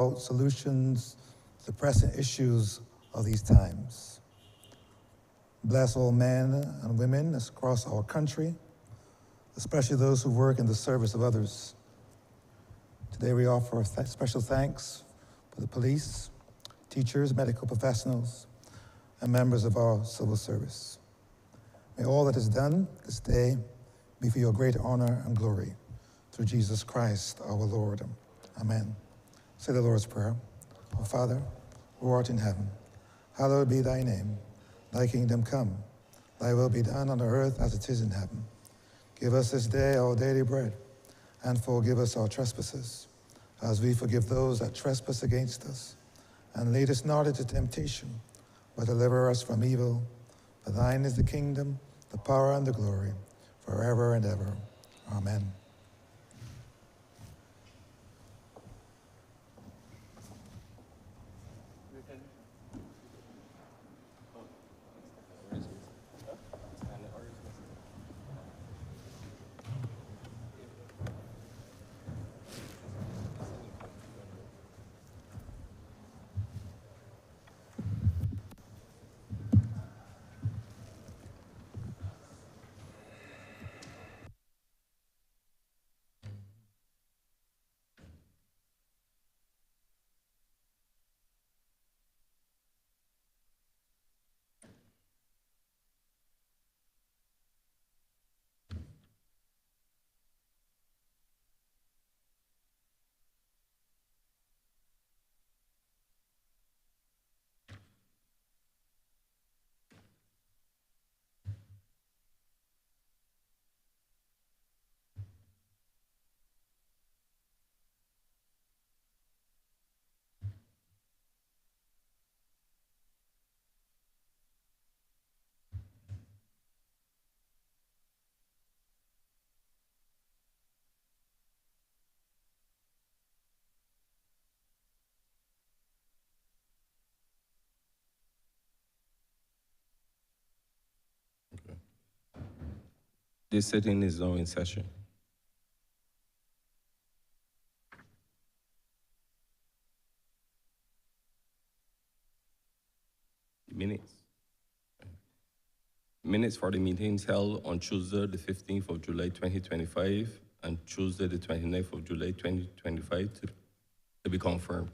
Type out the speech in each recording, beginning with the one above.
solutions to the pressing issues of these times. Bless all men and women across our country, especially those who work in the service of others. Today we offer special thanks for the police, teachers, medical professionals, and members of our civil service. May all that is done this day be for your great honor and glory. Through Jesus Christ, our Lord. Amen. Say the Lord's Prayer. Our Father, who art in heaven, hallowed be thy name. Thy kingdom come. Thy will be done on earth as it is in heaven. Give us this day our daily bread, and forgive us our trespasses, as we forgive those that trespass against us. And lead us not into temptation, but deliver us from evil. For thine is the kingdom, the power, and the glory, forever and ever. Amen. This sitting is now in session. Minutes for the meetings held on Tuesday, the 15th of July, 2025, and Tuesday, the 29th of July, 2025, to be confirmed.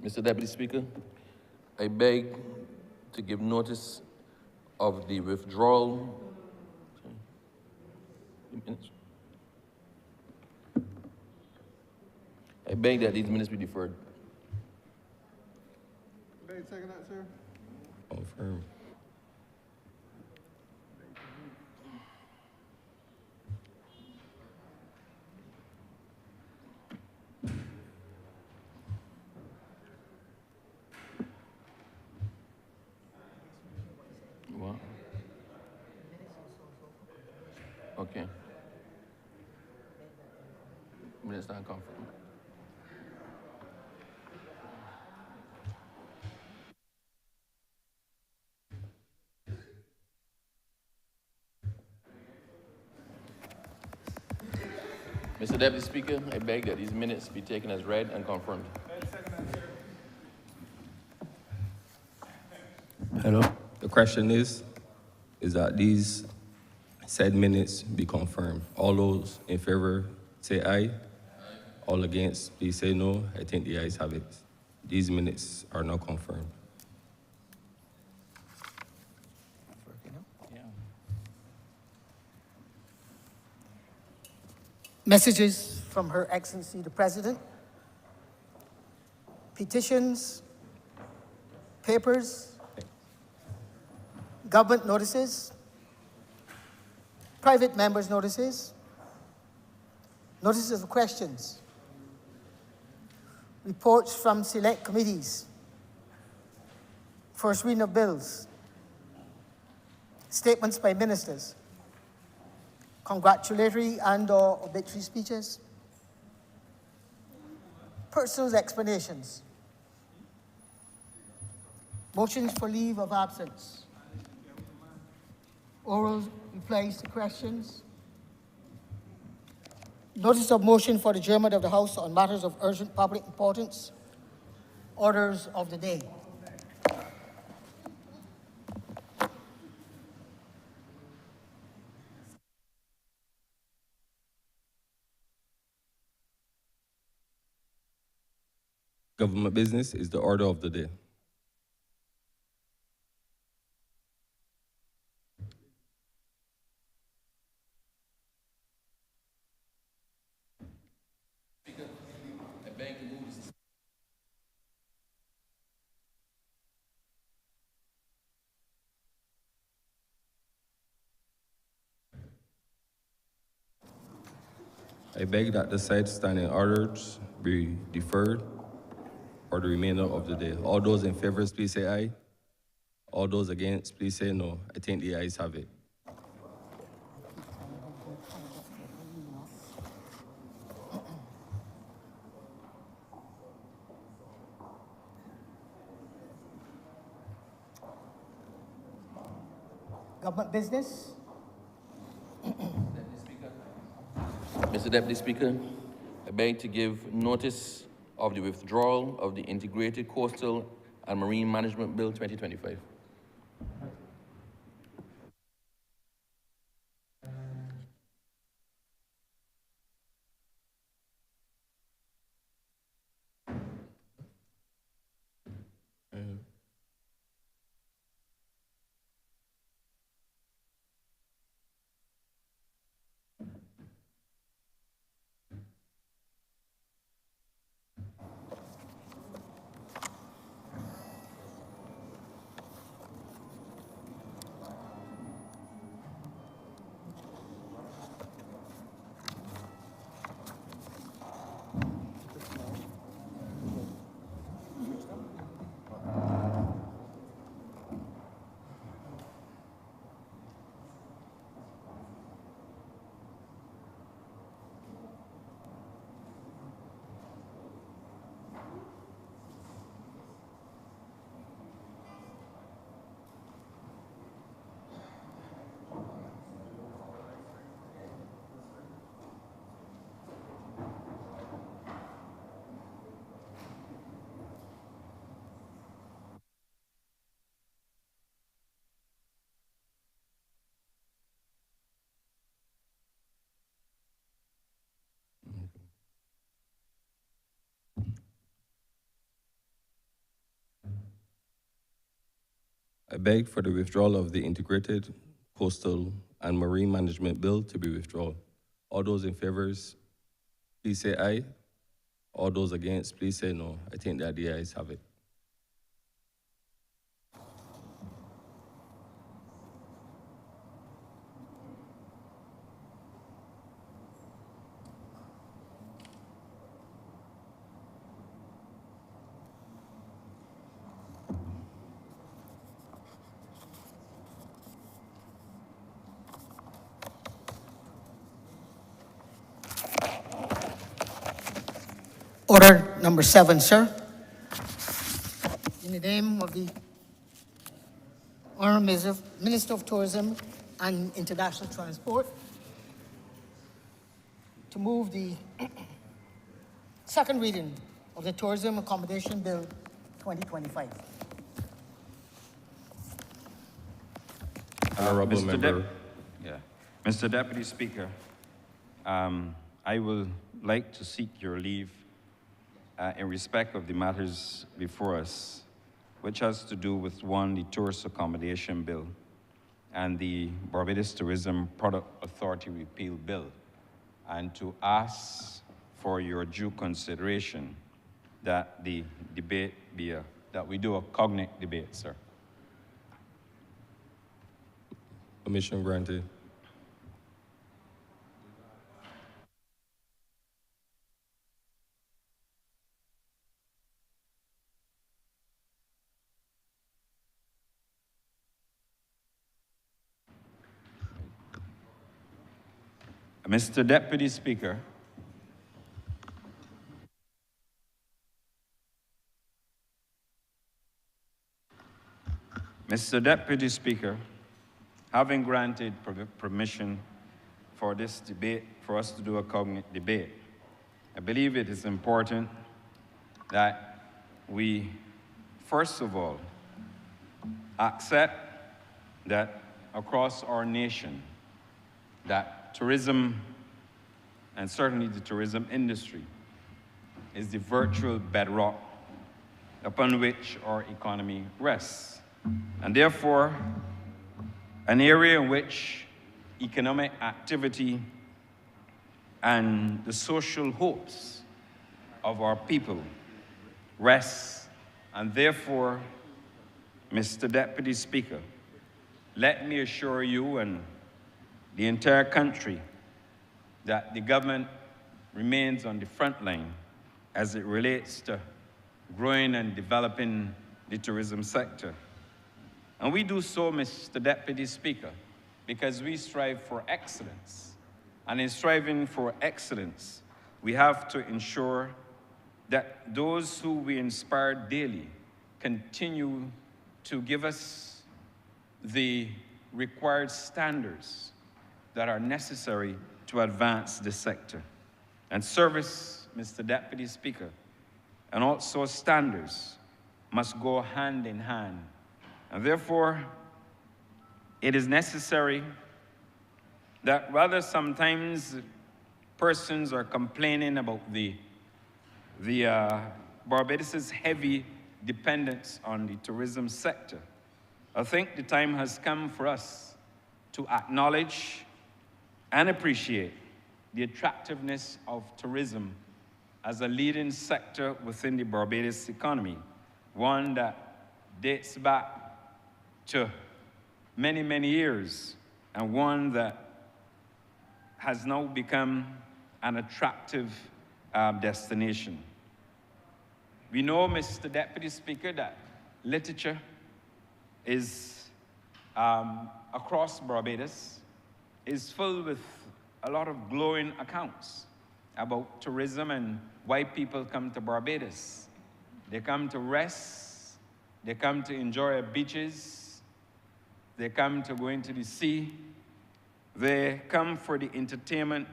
Mr. Deputy Speaker, I beg to give notice of the withdrawal. I beg that these minutes be deferred. Second that, sir. Confirmed. What? Okay. Minutes not confirmed. Mr. Deputy Speaker, I beg that these minutes be taken as read and confirmed. Hello? The question is that these said minutes be confirmed. All those in favor say aye. All against, please say no. I think the ayes have it. These minutes are now confirmed. Messages from Her Excellency the President, petitions, papers, government notices, private members' notices, notices of questions, reports from select committees, first reading of bills, statements by ministers, congratulatory and/or obituary speeches, personal explanations, motions for leave of absence, oral Replies to questions. Notice of motion for adjournment of the House on matters of urgent public importance. Orders of the day. Government business is the order of the day. I beg that the said standing orders be deferred for the remainder of the day. All those in favor, please say aye. All those against, please say no. I think the ayes have it. Government business. Mr. Deputy Speaker, I beg to give notice of the withdrawal of the Integrated Coastal and Marine Management Bill 2025. I beg for the withdrawal of the Integrated Coastal and Marine Management Bill to be withdrawn. All those in favor, please say aye. All those against, please say no. I think that the ayes have it. Order number 7, sir. In the name of the Honourable Minister of Tourism and International Transport, to move the second reading of the Tourism Accommodation Bill 2025. Honourable Mr. member. Mr. Deputy Speaker, I will like to seek your leave in respect of the matters before us, which has to do with one, the Tourist Accommodation Bill and the Barbados Tourism Product Authority Repeal Bill, and to ask for your due consideration that the debate be that we do a cognate debate, sir. Permission granted. Mr. Deputy Speaker, Mr. Deputy Speaker, having granted permission for this debate, for us to do a cognate debate, I believe it is important that we, first of all, accept that across our nation, that tourism, and certainly the tourism industry, is the virtual bedrock upon which our economy rests, and therefore an area in which economic activity and the social hopes of our people rests. And therefore, Mr. Deputy Speaker, let me assure you and the entire country that the government remains on the front line as it relates to growing and developing the tourism sector. And we do so, Mr. Deputy Speaker, because we strive for excellence. And in striving for excellence, we have to ensure that those who we inspire daily continue to give us the required standards that are necessary to advance this sector. And service, Mr. Deputy Speaker, and also standards must go hand in hand. And therefore, it is necessary that rather sometimes persons are complaining about the Barbados' heavy dependence on the tourism sector, I think the time has come for us to acknowledge and appreciate the attractiveness of tourism as a leading sector within the Barbados economy, one that dates back to many, many years, and one that has now become an attractive destination. We know, Mr. Deputy Speaker, that literature is, across Barbados, is filled with a lot of glowing accounts about tourism and why people come to Barbados. They come to rest, they come to enjoy our beaches, they come to go into the sea, they come for the entertainment,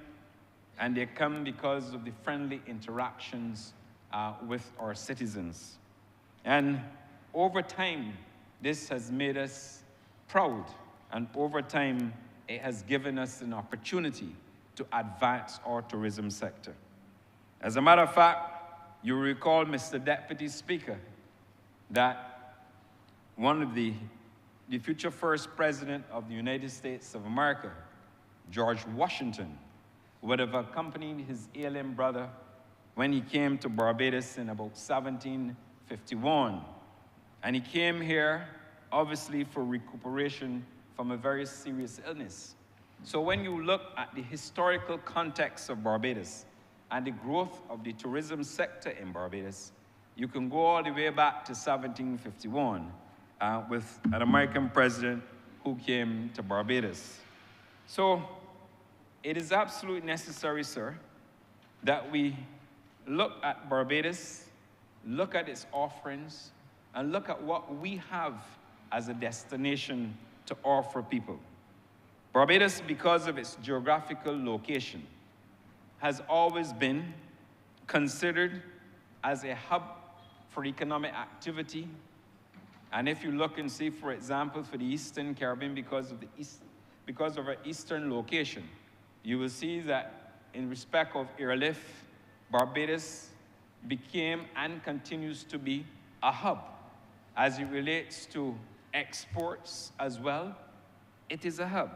and they come because of the friendly interactions with our citizens. And over time, this has made us proud, and over time, it has given us an opportunity to advance our tourism sector. As a matter of fact, you recall, Mr. Deputy Speaker, that one of the future first president of the United States of America, George Washington, would have accompanied his ailing brother when he came to Barbados in about 1751. And he came here, obviously, for recuperation from a very serious illness. So when you look at the historical context of Barbados and the growth of the tourism sector in Barbados, you can go all the way back to 1751 with an American president who came to Barbados. So it is absolutely necessary, sir, that we look at Barbados, look at its offerings, and look at what we have as a destination to offer people. Barbados, because of its geographical location, has always been considered as a hub for economic activity. And if you look and see, for example, for the Eastern Caribbean, because of our eastern location, you will see that in respect of airlift, Barbados became and continues to be a hub. As it relates to exports as well, it is a hub.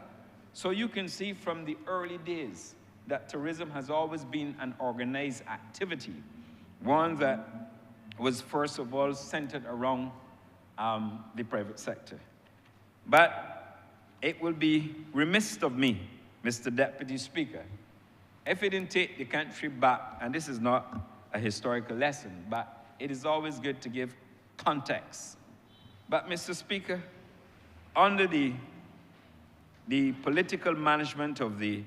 So you can see from the early days that tourism has always been an organized activity, one that was first of all centered around the private sector. But it will be remiss of me, Mr. Deputy Speaker, if it didn't take the country back, and this is not a historical lesson, but it is always good to give context. But Mr. Speaker, under the political management of the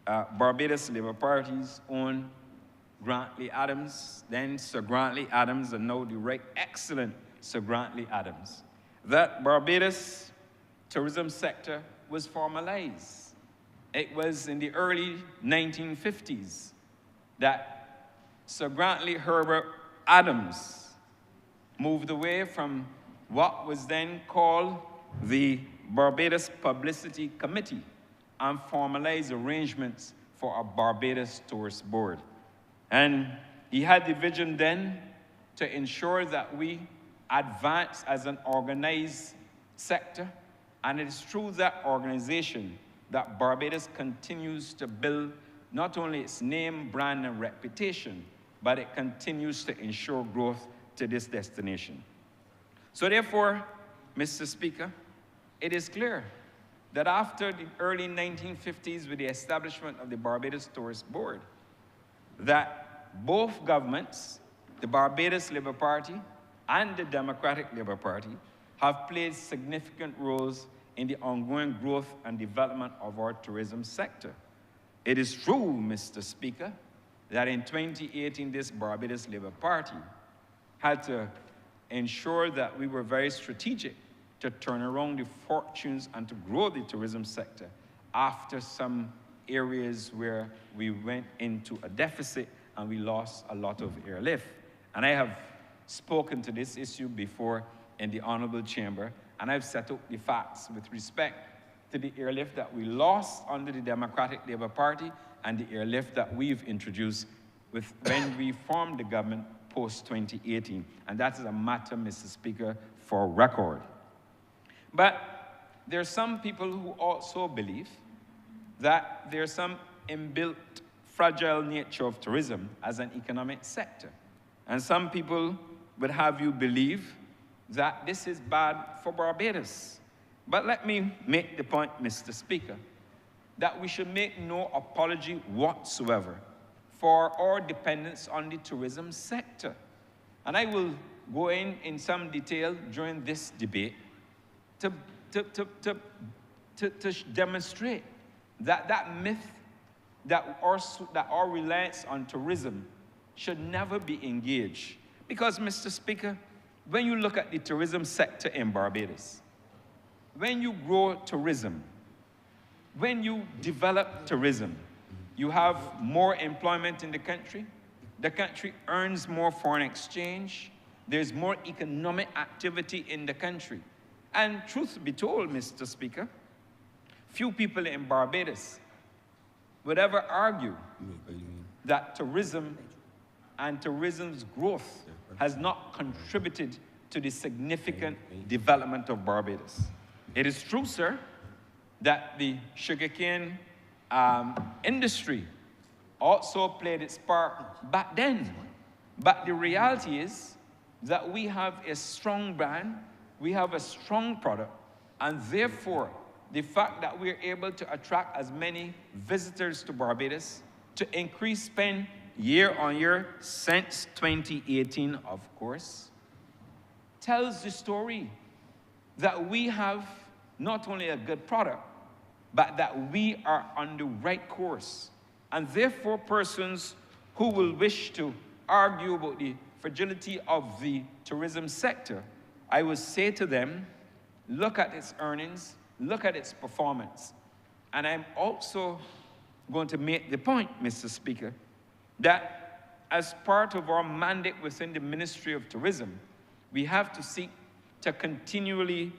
Barbados Labour Party's own Grantley Adams, then Sir Grantley Adams, and now the right excellent Sir Grantley Adams, that Barbados tourism sector was formalized. It was in the early 1950s that Sir Grantley Herbert Adams moved away from what was then called the Barbados Publicity Committee and formalized arrangements for a Barbados Tourist Board. And he had the vision then to ensure that we advance as an organized sector, and it is through that organization that Barbados continues to build not only its name, brand, and reputation, but it continues to ensure growth to this destination. So therefore, Mr. Speaker, it is clear that after the early 1950s with the establishment of the Barbados Tourist Board, that both governments, the Barbados Labour Party and the Democratic Labour Party, have played significant roles in the ongoing growth and development of our tourism sector. It is true, Mr. Speaker, that in 2018, this Barbados Labour Party had to ensure that we were very strategic to turn around the fortunes and to grow the tourism sector after some areas where we went into a deficit and we lost a lot of airlift. And I have spoken to this issue before in the Honourable Chamber, and I've set out the facts with respect to the airlift that we lost under the Democratic Labour Party and the airlift that we've introduced when we formed the government post-2018. And that is a matter, Mr. Speaker, for record. But there are some people who also believe that there's some inbuilt fragile nature of tourism as an economic sector. And some people would have you believe that this is bad for Barbados. But let me make the point, Mr. Speaker, that we should make no apology whatsoever for our dependence on the tourism sector. And I will go in some detail during this debate to demonstrate that myth that our reliance on tourism should never be engaged. Because, Mr. Speaker, when you look at the tourism sector in Barbados, when you grow tourism, when you develop tourism, you have more employment in the country earns more foreign exchange, there's more economic activity in the country. And truth be told, Mr. Speaker, few people in Barbados would ever argue that tourism and tourism's growth has not contributed to the significant development of Barbados. It is true, sir, that the sugarcane industry also played its part back then. But the reality is that we have a strong brand, we have a strong product, and therefore, the fact that we're able to attract as many visitors to Barbados, to increase spend year on year since 2018, of course, tells the story that we have not only a good product, but that we are on the right course. And therefore, persons who will wish to argue about the fragility of the tourism sector, I would say to them, look at its earnings, look at its performance. And I'm also going to make the point, Mr. Speaker, that as part of our mandate within the Ministry of Tourism, we have to seek to continually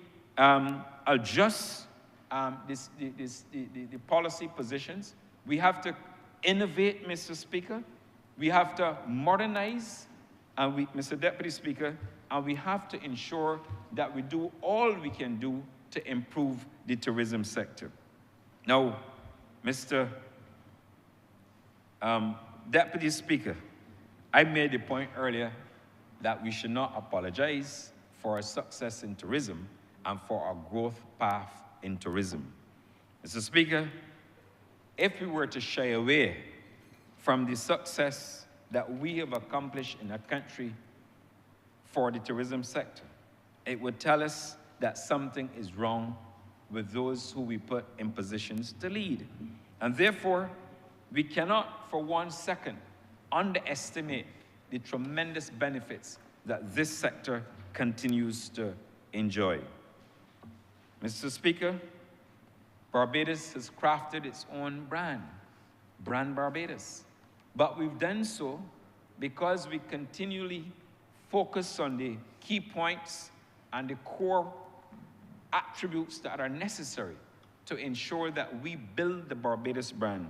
adjust the policy positions. We have to innovate, Mr. Speaker. We have to modernize, and Mr. Deputy Speaker, and we have to ensure that we do all we can do to improve the tourism sector. Now, Mr. Deputy Speaker, I made the point earlier that we should not apologize for our success in tourism and for our growth path in tourism. Mr. Speaker, if we were to shy away from the success that we have accomplished in our country for the tourism sector, it would tell us that something is wrong with those who we put in positions to lead. And therefore, we cannot for 1 second underestimate the tremendous benefits that this sector continues to enjoy. Mr. Speaker, Barbados has crafted its own brand, Brand Barbados. But we've done so because we continually focus on the key points and the core attributes that are necessary to ensure that we build the Barbados brand.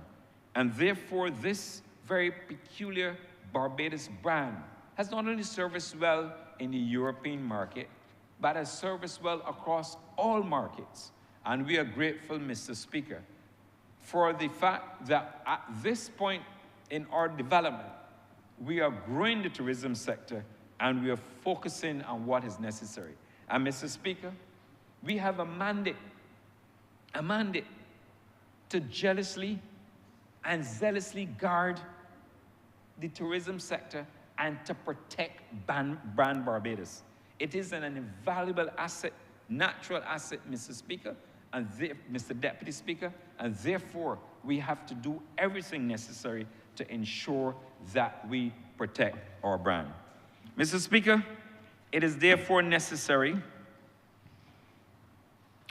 And therefore, this very peculiar Barbados brand has not only served us well in the European market, but has served us well across all markets. And we are grateful, Mr. Speaker, for the fact that at this point in our development, we are growing the tourism sector and we are focusing on what is necessary. And Mr. Speaker, we have a mandate to jealously and zealously guard the tourism sector and to protect Brand Barbados. It is an invaluable asset, natural asset, Mr. Speaker, and Mr. Deputy Speaker, and therefore we have to do everything necessary to ensure that we protect our brand. Mr. Speaker, it is therefore necessary,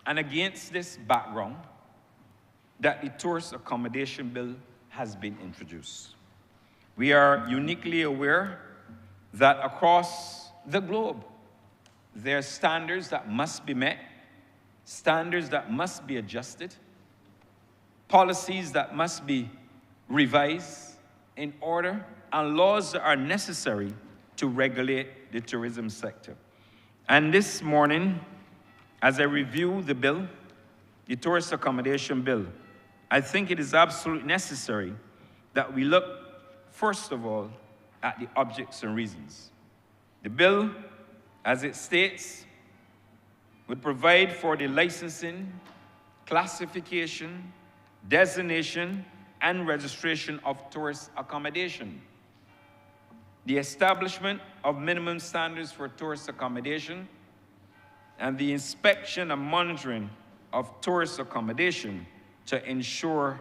and against this background, that the Tourist Accommodation Bill has been introduced. We are uniquely aware that across the globe, there are standards that must be met, standards that must be adjusted, policies that must be revised in order, and laws that are necessary to regulate the tourism sector. And this morning, as I review the bill, the Tourist Accommodation Bill, I think it is absolutely necessary that we look, first of all, at the objects and reasons. The bill, as it states, would provide for the licensing, classification, designation, and registration of tourist accommodation, the establishment of minimum standards for tourist accommodation, and the inspection and monitoring of tourist accommodation to ensure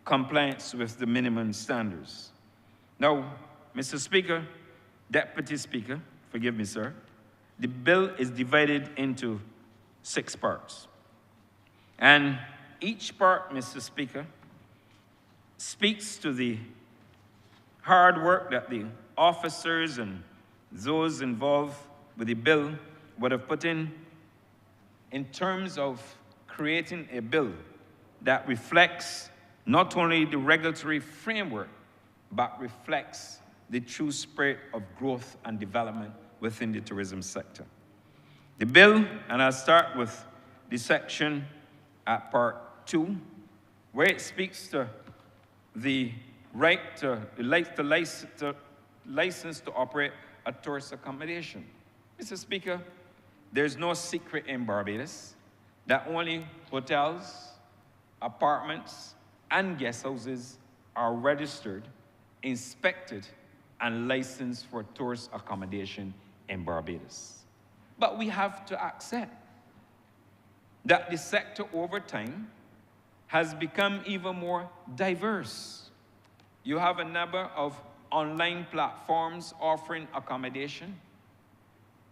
compliance with the minimum standards. Now, Mr. Speaker, Deputy Speaker, forgive me, sir, the bill is divided into 6 parts. And each part, Mr. Speaker, speaks to the hard work that the officers and those involved with the bill would have put in terms of creating a bill that reflects not only the regulatory framework, but reflects the true spirit of growth and development within the tourism sector. The bill, and I'll start with the section at part 2, where it speaks to the right to license to operate a tourist accommodation. Mr. Speaker, there's no secret in Barbados that only hotels, apartments, and guest houses are registered, inspected, and licensed for tourist accommodation in Barbados. But we have to accept that the sector over time has become even more diverse. You have a number of online platforms offering accommodation.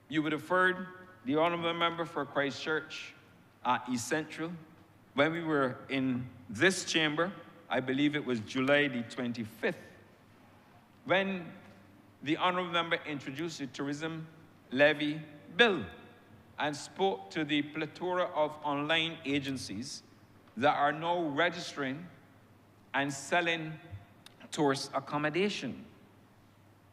You would have heard the Honourable Member for Christchurch East Central, when we were in this chamber, I believe it was July the 25th, when the Honourable Member introduced the Tourism Levy Bill and spoke to the plethora of online agencies that are now registering and selling tourist accommodation.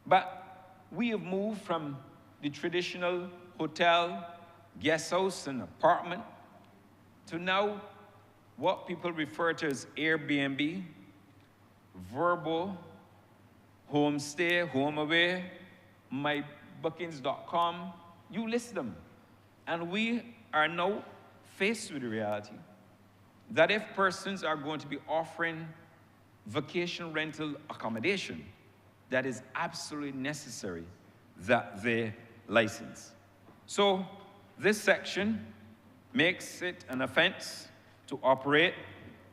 But we have moved from the traditional hotel, guest house, and apartment to now what people refer to as Airbnb, Vrbo, Homestay, HomeAway, mybookings.com, you list them. And we are now faced with the reality that if persons are going to be offering vacation rental accommodation, that is absolutely necessary that they license. So this section makes it an offense to operate,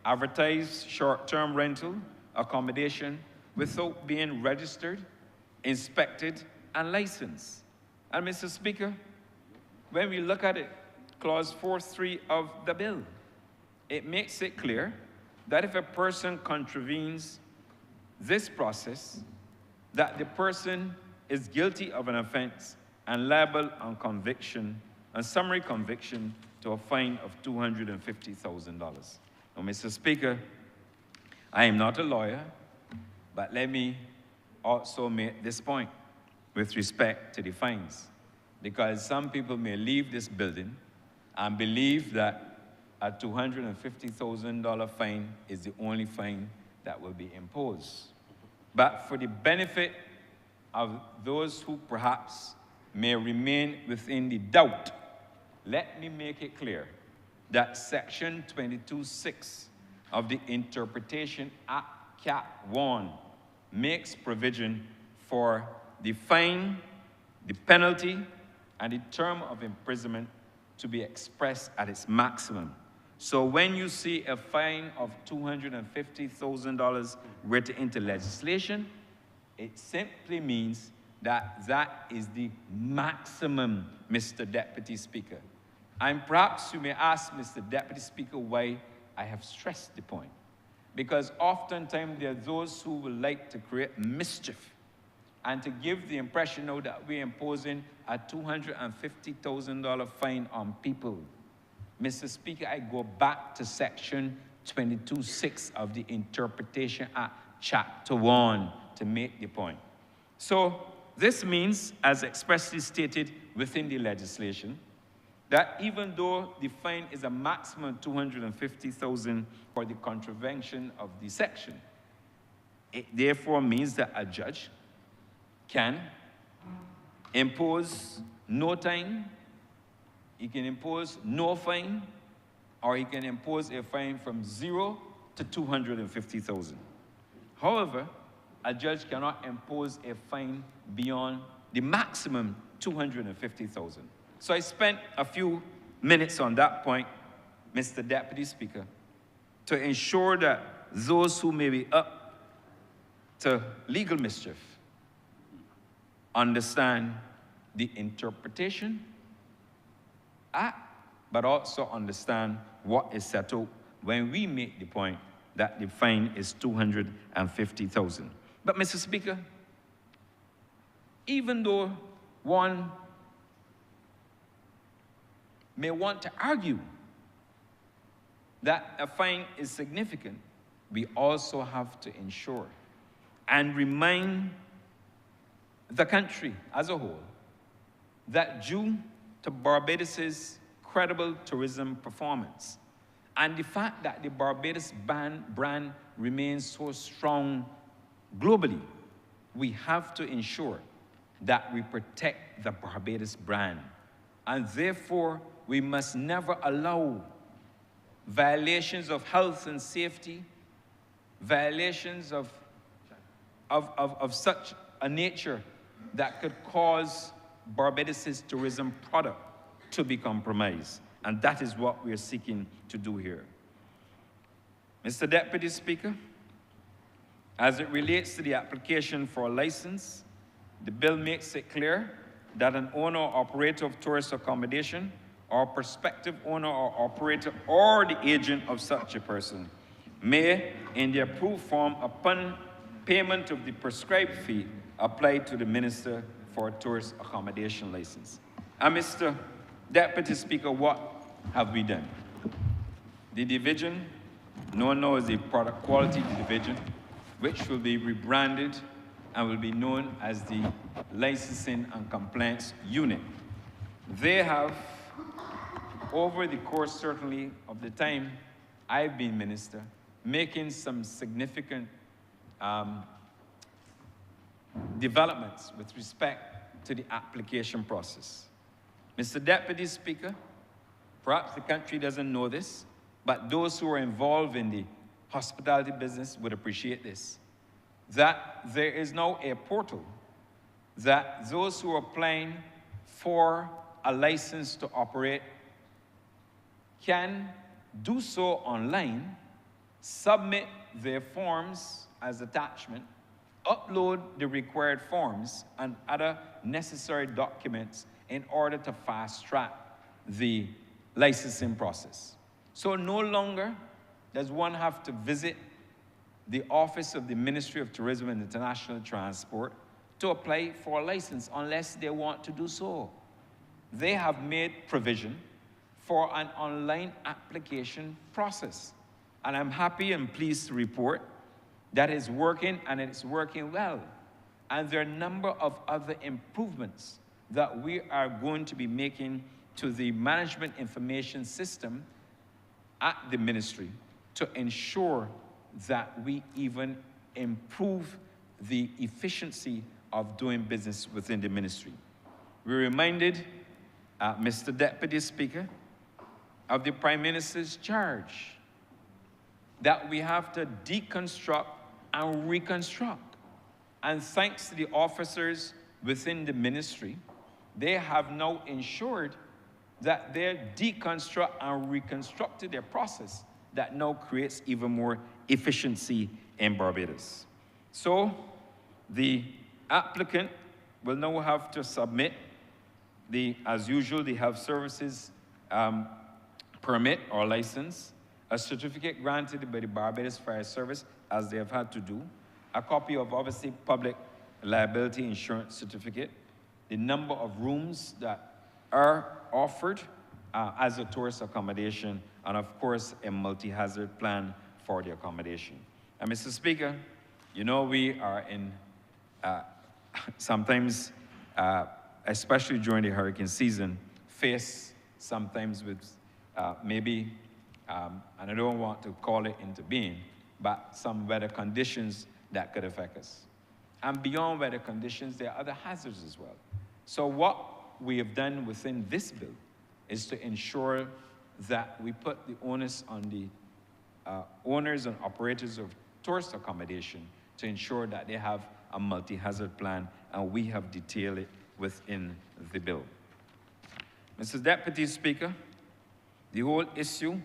advertise short-term rental accommodation without being registered, inspected, and licensed. And Mr. Speaker, when we look at it, Clause 4.3 of the bill, it makes it clear that if a person contravenes this process, that the person is guilty of an offense and liable on conviction, on summary conviction, to a fine of $250,000. Now, Mr. Speaker, I am not a lawyer, but let me also make this point with respect to the fines, because some people may leave this building and believe that a $250,000 fine is the only fine that will be imposed. But for the benefit of those who perhaps may remain within the doubt, let me make it clear that Section 22(6) of the Interpretation Act, Cap 1, makes provision for the fine, the penalty, and the term of imprisonment to be expressed at its maximum. So when you see a fine of $250,000 written into legislation, it simply means that that is the maximum, Mr. Deputy Speaker. And perhaps you may ask, Mr. Deputy Speaker, why I have stressed the point. Because oftentimes there are those who would like to create mischief and to give the impression now that we're imposing a $250,000 fine on people. Mr. Speaker, I go back to Section 22(6) of the Interpretation Act, Chapter 1, to make the point. So this means, as expressly stated within the legislation, that even though the fine is a maximum $250,000 for the contravention of the section, it therefore means that a judge can impose no time, he can impose no fine, or he can impose a fine from 0 to $250,000. However, a judge cannot impose a fine beyond the maximum $250,000. So I spent a few minutes on that point, Mr. Deputy Speaker, to ensure that those who may be up to legal mischief understand the interpretation act, but also understand what is set out when we make the point that the fine is $250,000. But Mr. Speaker, even though one may want to argue that a fine is significant, we also have to ensure and remind the country as a whole that due to Barbados' credible tourism performance and the fact that the Barbados brand remains so strong globally, we have to ensure that we protect the Barbados brand. And therefore, we must never allow violations of health and safety, violations of such a nature that could cause Barbados' tourism product to be compromised. And that is what we are seeking to do here. Mr. Deputy Speaker, as it relates to the application for a license, the bill makes it clear that an owner or operator of tourist accommodation or prospective owner or operator or the agent of such a person may, in the approved form, upon payment of the prescribed fee, apply to the Minister for a Tourist Accommodation License. And Mr. Deputy Speaker, what have we done? The division, known now as the Product Quality Division, which will be rebranded and will be known as the Licensing and Compliance Unit. They have, over the course certainly of the time I've been minister, making some significant developments with respect to the application process. Mr. Deputy Speaker, perhaps the country doesn't know this, but those who are involved in the hospitality business would appreciate this, that there is now a portal that those who are applying for a license to operate can do so online, submit their forms as attachment, upload the required forms and other necessary documents in order to fast-track the licensing process. So no longer does one have to visit the office of the Ministry of Tourism and International Transport to apply for a license unless they want to do so. They have made provision for an online application process. And I'm happy and pleased to report that it's working, and it's working well. And there are a number of other improvements that we are going to be making to the management information system at the ministry to ensure that we even improve the efficiency of doing business within the ministry. We reminded Mr. Deputy Speaker of the Prime Minister's charge that we have to deconstruct and reconstruct. And thanks to the officers within the ministry, they have now ensured that they deconstruct and reconstructed their process that now creates even more efficiency in Barbados. So the applicant will now have to submit as usual, the health services permit or license, a certificate granted by the Barbados Fire Service, as they have had to do, a copy of obviously public liability insurance certificate, the number of rooms that are offered as a tourist accommodation, and of course, a multi-hazard plan for the accommodation. And Mr. Speaker, you know we are in sometimes, especially during the hurricane season, face sometimes with maybe, and I don't want to call it into being, but some weather conditions that could affect us. And beyond weather conditions, there are other hazards as well. So what we have done within this bill is to ensure that we put the onus on the owners and operators of tourist accommodation to ensure that they have a multi-hazard plan, and we have detailed it within the bill. Mr. Deputy Speaker, the whole issue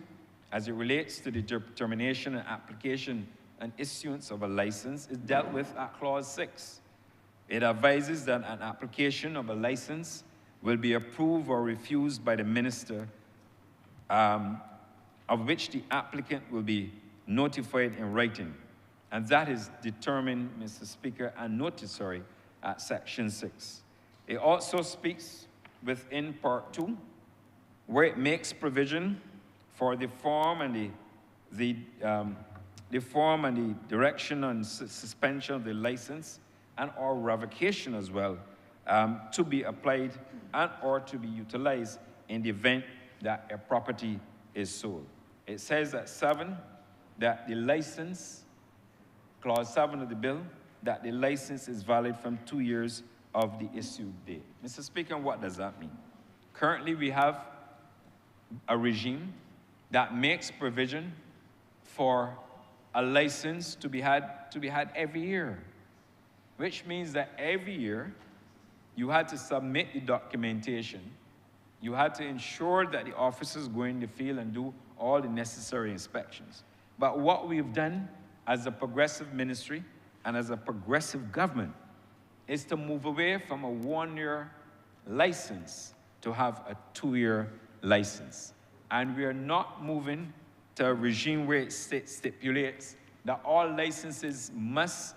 as it relates to the determination and application and issuance of a license is dealt with at Clause 6. It advises that an application of a license will be approved or refused by the minister, of which the applicant will be notified in writing. And that is determined, Mr. Speaker, and noticery at Section 6. It also speaks within Part 2, where it makes provision for the form and the direction on suspension of the license and or revocation as well to be applied and or to be utilized in the event that a property is sold. It says at 7 that the license, Clause 7 of the bill, that the license is valid from 2 years of the issue date. Mr. Speaker, what does that mean? Currently, we have a regime that makes provision for a license to be had every year, which means that every year you had to submit the documentation. You had to ensure that the officers go in the field and do all the necessary inspections. But what we've done as a progressive ministry and as a progressive government is to move away from a 1-year license to have a 2-year license. And we are not moving to a regime where it stipulates that all licenses must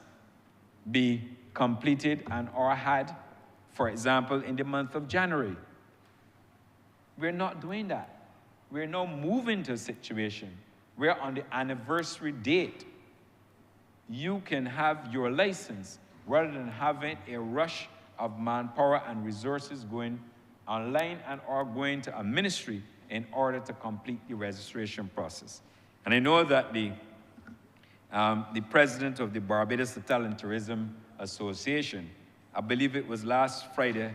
be completed and or had, for example, in the month of January. We're not doing that. We're now moving to a situation where on the anniversary date, you can have your license rather than having a rush of manpower and resources going online and or going to a ministry in order to complete the registration process. And I know that the president of the Barbados Hotel and Tourism Association, I believe it was last Friday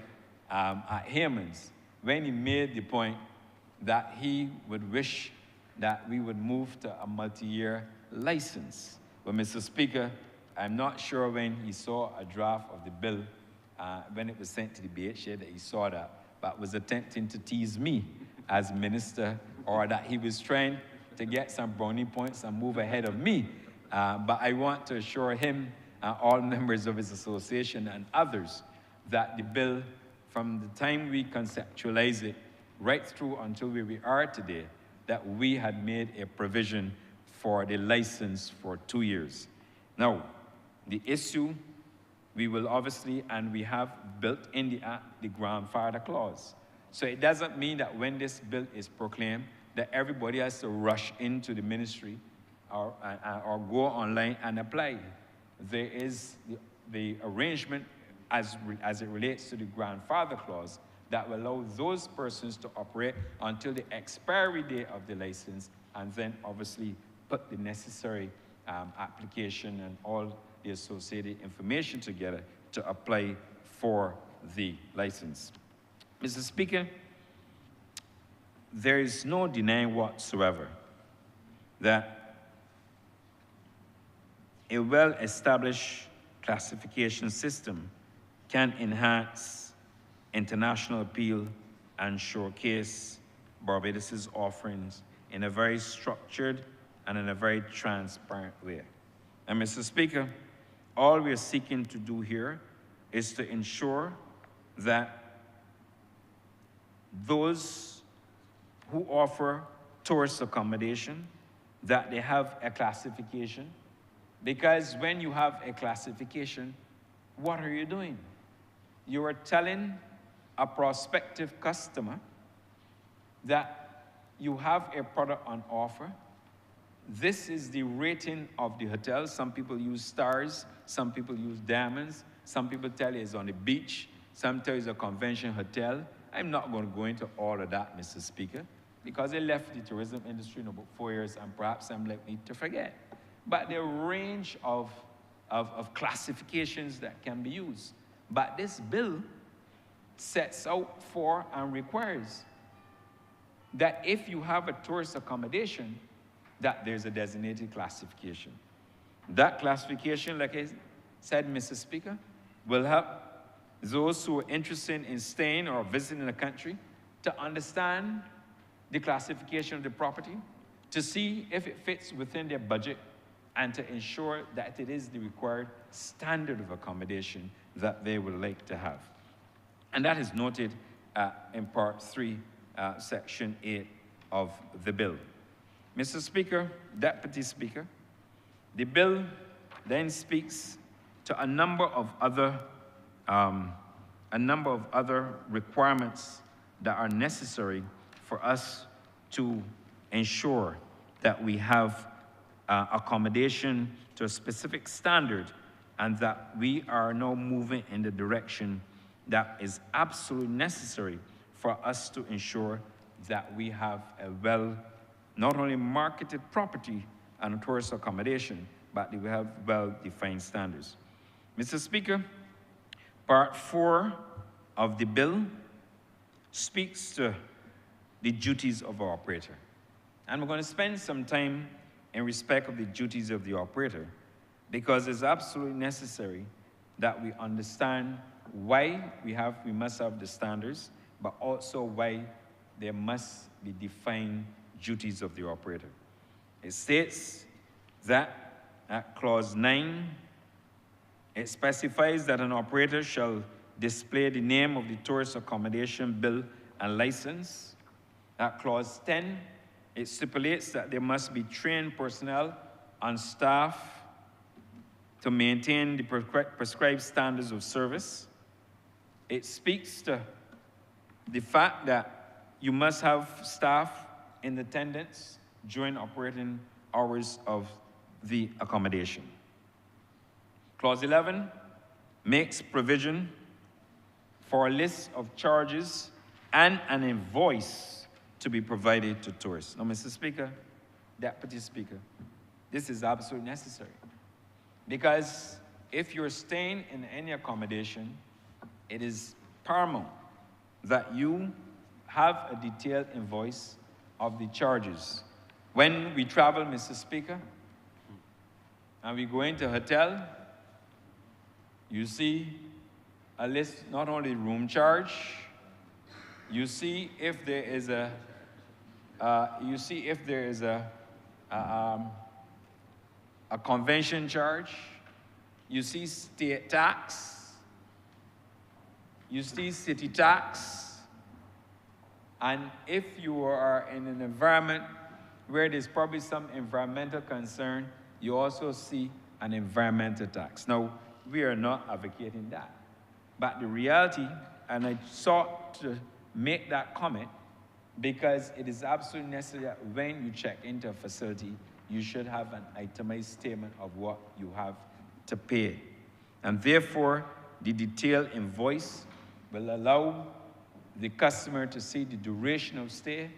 at Hammond's, when he made the point that he would wish that we would move to a multi-year license. But Mr. Speaker, I'm not sure when he saw a draft of the bill, when it was sent to the BHA, that he saw that, but was attempting to tease me as minister, or that he was trying to get some brownie points and move ahead of me. But I want to assure him, all members of his association and others, that the bill, from the time we conceptualize it right through until where we are today, that we had made a provision for the license for 2 years. Now, the issue, we will obviously, and we have built in the act, the grandfather clause. So it doesn't mean that when this bill is proclaimed, that everybody has to rush into the ministry or go online and apply. There is the arrangement as it relates to the grandfather clause that will allow those persons to operate until the expiry date of the license, and then obviously put the necessary application and all the associated information together to apply for the license. Mr. Speaker, there is no denying whatsoever that a well-established classification system can enhance international appeal and showcase Barbados' offerings in a very structured and in a very transparent way. And Mr. Speaker, all we're seeking to do here is to ensure that those who offer tourist accommodation, that they have a classification, because when you have a classification, what are you doing? You are telling a prospective customer that you have a product on offer. This is the rating of the hotel. Some people use stars, some people use diamonds, some people tell you it's on the beach, some tell you it's a convention hotel. I'm not going to go into all of that, Mr. Speaker, because they left the tourism industry in about 4 years, and perhaps I'm likely to forget. But there are a range of classifications that can be used. But this bill sets out for and requires that if you have a tourist accommodation, that there's a designated classification. That classification, like I said, Mr. Speaker, will help those who are interested in staying or visiting the country to understand the classification of the property, to see if it fits within their budget, and to ensure that it is the required standard of accommodation that they would like to have. And that is noted in Part 3, Section 8 of the bill. Mr. Speaker, Deputy Speaker, the bill then speaks to a number of other requirements that are necessary for us to ensure that we have accommodation to a specific standard, and that we are now moving in the direction that is absolutely necessary for us to ensure that we have a well, not only marketed property and tourist accommodation, but we have well-defined standards. Mr. Speaker, Part 4 of the bill speaks to the duties of our operator. And we're going to spend some time in respect of the duties of the operator, because it's absolutely necessary that we understand why we must have the standards, but also why there must be defined duties of the operator. It states that at Clause 9, it specifies that an operator shall display the name of the tourist accommodation bill and license. At Clause 10, it stipulates that there must be trained personnel on staff to maintain the prescribed standards of service. It speaks to the fact that you must have staff in attendance during operating hours of the accommodation. Clause 11 makes provision for a list of charges and an invoice to be provided to tourists. Now, Mr. Speaker, Deputy Speaker, this is absolutely necessary, because if you're staying in any accommodation, it is paramount that you have a detailed invoice of the charges. When we travel, Mr. Speaker, and we go into a hotel, you see a list, not only room charge, you see if there is a convention charge, you see state tax, you see city tax, And if you are in an environment where there's probably some environmental concern, you also see an environmental tax. Now, we are not advocating that. But the reality, and I sought to make that comment because it is absolutely necessary that when you check into a facility, you should have an itemized statement of what you have to pay. And therefore, the detailed invoice will allow the customer to see the duration of stay,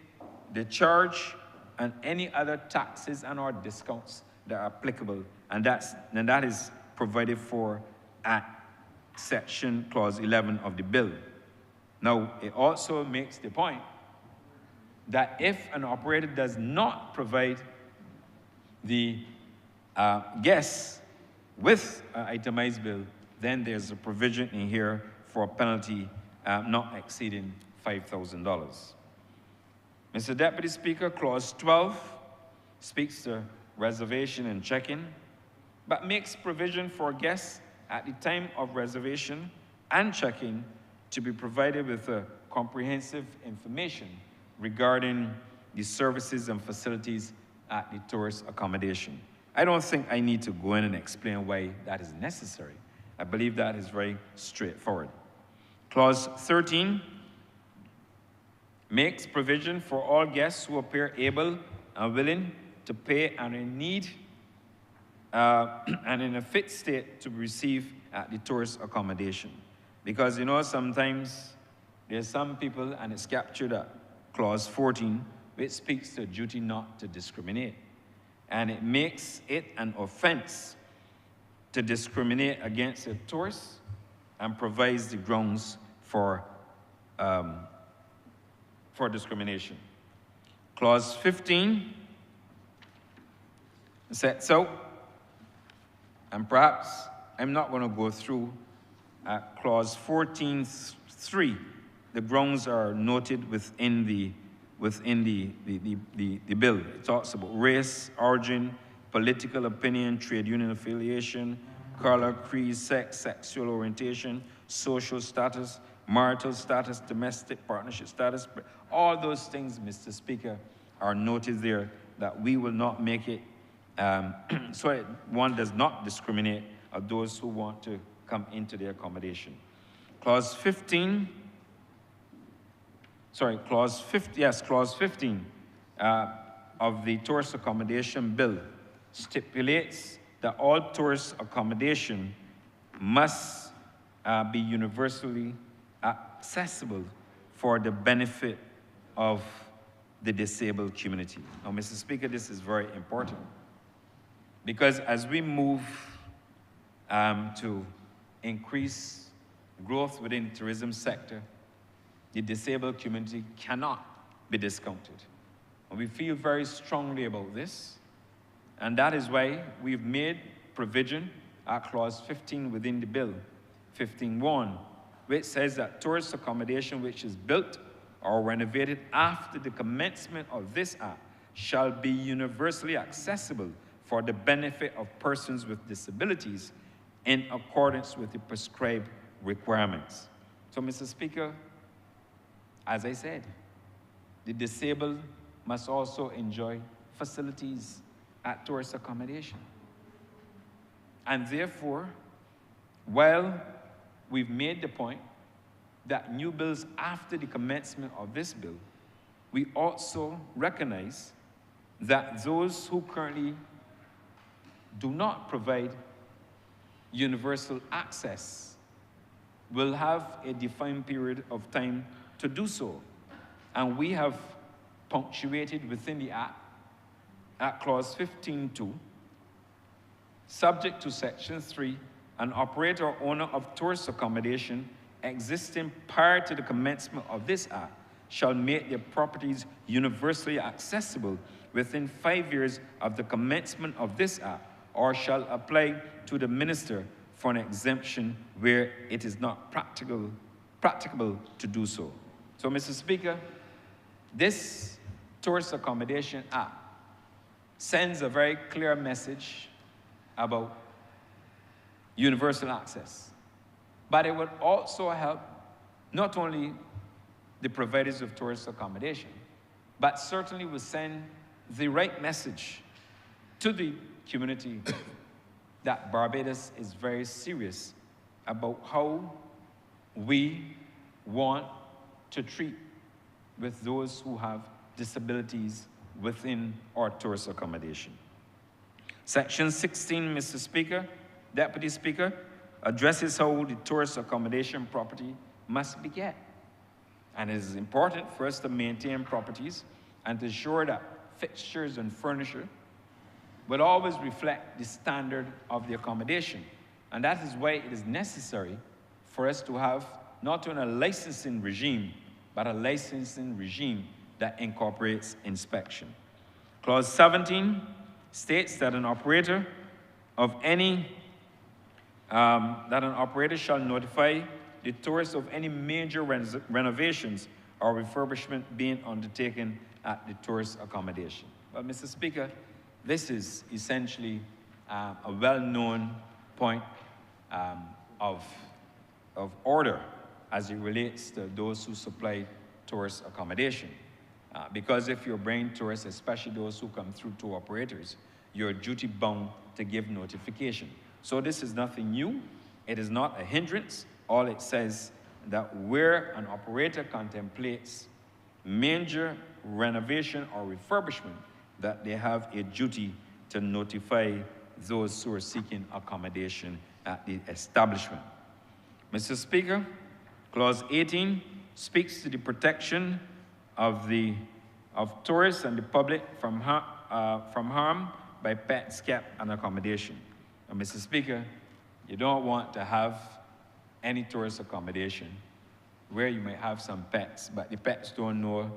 the charge, and any other taxes and or discounts that are applicable. And that is provided for at section clause 11 of the bill. Now, it also makes the point that if an operator does not provide the guests with an itemized bill, then there's a provision in here for a penalty not exceeding $5,000. Mr. Deputy Speaker, clause 12 speaks to reservation and check-in, but makes provision for guests at the time of reservation and check-in to be provided with comprehensive information regarding the services and facilities at the tourist accommodation. I don't think I need to go in and explain why that is necessary. I believe that is very straightforward. Clause 13 makes provision for all guests who appear able and willing to pay and in need and in a fit state to receive at the tourist accommodation. Because, you know, sometimes there's some people, and it's captured at clause 14, which speaks to duty not to discriminate. And it makes it an offense to discriminate against a tourist and provides the grounds for discrimination. Clause 15 sets out, and perhaps I'm not going to go through clause 14.3. The grounds are noted within the bill. It talks about race, origin, political opinion, trade union affiliation, color, creed, sex, sexual orientation, social status, marital status, domestic partnership status. All those things, Mr. Speaker, are noted there that we will not make it so one does not discriminate of those who want to come into the accommodation. Clause 15 of the tourist accommodation bill stipulates that all tourist accommodation must be universally accessible for the benefit of the disabled community. Now, Mr. Speaker, this is very important because as we move to increase growth within the tourism sector, the disabled community cannot be discounted. And we feel very strongly about this, and that is why we've made provision at clause 15 within the bill, 15.1, which says that tourist accommodation which is built or renovated after the commencement of this act shall be universally accessible for the benefit of persons with disabilities in accordance with the prescribed requirements. So, Mr. Speaker, as I said, the disabled must also enjoy facilities at tourist accommodation. And therefore, while we've made the point that new bills after the commencement of this bill, we also recognize that those who currently do not provide universal access will have a defined period of time to do so. And we have punctuated within the Act, at clause 15.2, subject to section 3, an operator or owner of tourist accommodation existing prior to the commencement of this Act shall make their properties universally accessible within 5 years of the commencement of this Act, or shall apply to the minister for an exemption where it is not practicable to do so. So, Mr. Speaker, this Tourist Accommodation Act sends a very clear message about universal access. But it would also help not only the providers of tourist accommodation, but certainly will send the right message to the community that Barbados is very serious about how we want to treat with those who have disabilities within our tourist accommodation. Section 16, Mr. Speaker, Deputy Speaker, addresses how the tourist accommodation property must be kept. And it is important for us to maintain properties and to ensure that fixtures and furniture will always reflect the standard of the accommodation. And that is why it is necessary for us to have not only a licensing regime, but a licensing regime that incorporates inspection. Clause 17 states that an operator shall notify the tourist of any major renovations or refurbishment being undertaken at the tourist accommodation. Well, Mr. Speaker, this is essentially a well-known point of order as it relates to those who supply tourist accommodation. Because if you're bringing tourists, especially those who come through tour operators, you're duty bound to give notification. So this is nothing new. It is not a hindrance. All it says that where an operator contemplates major renovation or refurbishment, that they have a duty to notify those who are seeking accommodation at the establishment. Mr. Speaker, Clause 18 speaks to the protection of tourists and the public from harm by pets kept and accommodation. And Mr. Speaker, you don't want to have any tourist accommodation where you might have some pets, but the pets don't know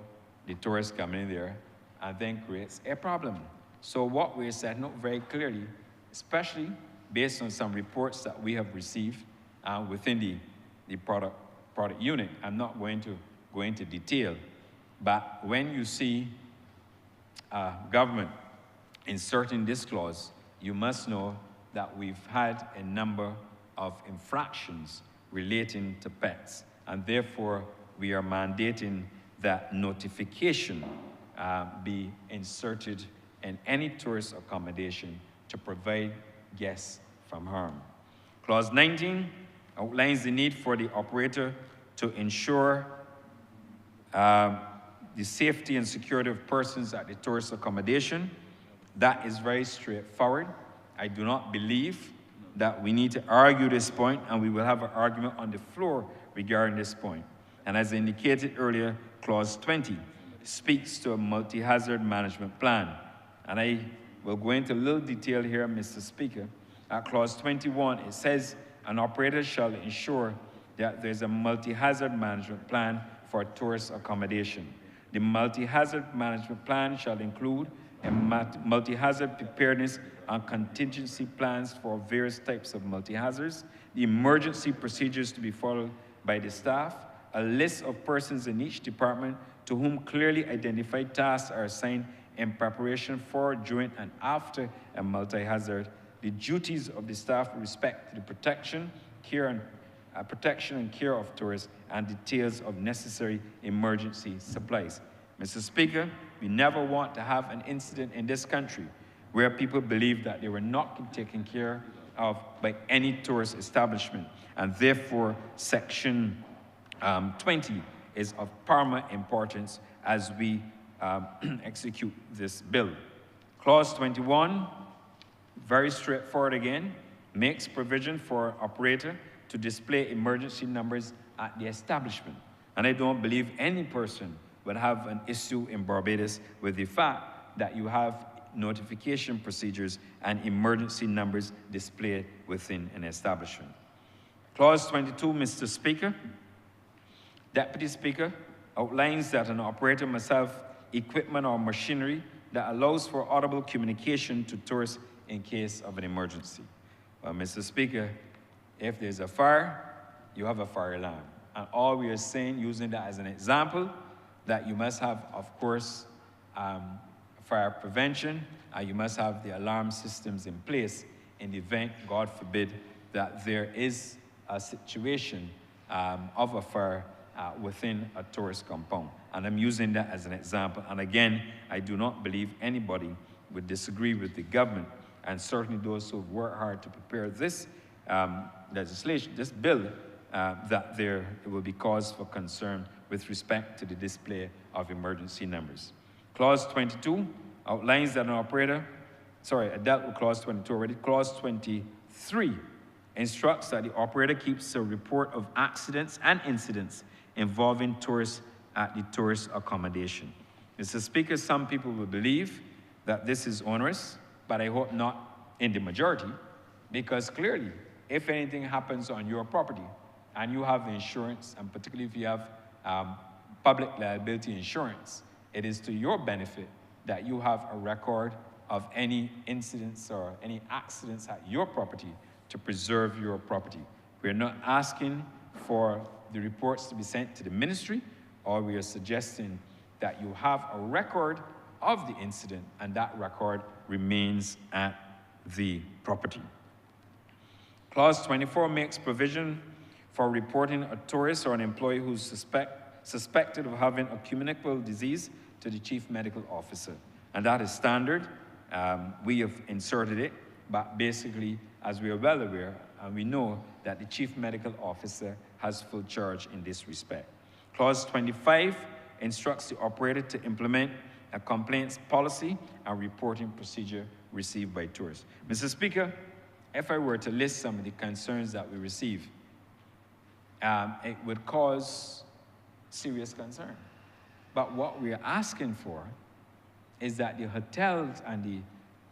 the tourists coming in there, and then creates a problem. So what we're setting up very clearly, especially based on some reports that we have received within the product unit, I'm not going to go into detail, but when you see government inserting this clause, you must know that we've had a number of infractions relating to pets, and therefore we are mandating that notification be inserted in any tourist accommodation to prevent guests from harm. Clause 19 outlines the need for the operator to ensure the safety and security of persons at the tourist accommodation. That is very straightforward. I do not believe that we need to argue this point, and we will have an argument on the floor regarding this point. And as indicated earlier, Clause 20 speaks to a multi-hazard management plan. And I will go into a little detail here, Mr. Speaker. At Clause 21, it says, an operator shall ensure that there's a multi-hazard management plan for tourist accommodation. The multi-hazard management plan shall include a multi-hazard preparedness and contingency plans for various types of multi-hazards, the emergency procedures to be followed by the staff, a list of persons in each department to whom clearly identified tasks are assigned in preparation for, during, and after a multi-hazard, the duties of the staff with respect to the protection and care of tourists, and details of necessary emergency supplies. Mr. Speaker, we never want to have an incident in this country where people believe that they were not taken care of by any tourist establishment, and therefore Section 20 is of paramount importance as we execute this bill. Clause 21, very straightforward again, makes provision for an operator to display emergency numbers at the establishment. And I don't believe any person would have an issue in Barbados with the fact that you have notification procedures and emergency numbers displayed within an establishment. Clause 22, Mr. Speaker, Deputy Speaker, outlines that an operator must have equipment or machinery that allows for audible communication to tourists in case of an emergency. Well, Mr. Speaker, if there's a fire, you have a fire alarm. And all we are saying, using that as an example, that you must have, of course, fire prevention, and you must have the alarm systems in place in the event, God forbid, that there is a situation of a fire within a tourist compound. And I'm using that as an example. And again, I do not believe anybody would disagree with the government, and certainly those who have worked hard to prepare this legislation, this bill, that there will be cause for concern with respect to the display of emergency numbers. Clause 22 outlines that an operator, I dealt with clause 22 already. Clause 23 instructs that the operator keeps a report of accidents and incidents involving tourists at the tourist accommodation. Mr. Speaker, some people will believe that this is onerous, but I hope not in the majority, because clearly, if anything happens on your property and you have insurance, and particularly if you have public liability insurance, it is to your benefit that you have a record of any incidents or any accidents at your property to preserve your property. We're not asking for the reports to be sent to the ministry, or we are suggesting that you have a record of the incident and that record remains at the property. Clause 24 makes provision for reporting a tourist or an employee who's suspected of having a communicable disease to the chief medical officer. And that is standard. We have inserted it, but basically, as we are well aware, and we know that the chief medical officer has full charge in this respect. Clause 25 instructs the operator to implement a complaints policy and reporting procedure received by tourists. Mr. Speaker, if I were to list some of the concerns that we receive, it would cause serious concern. But what we are asking for is that the hotels and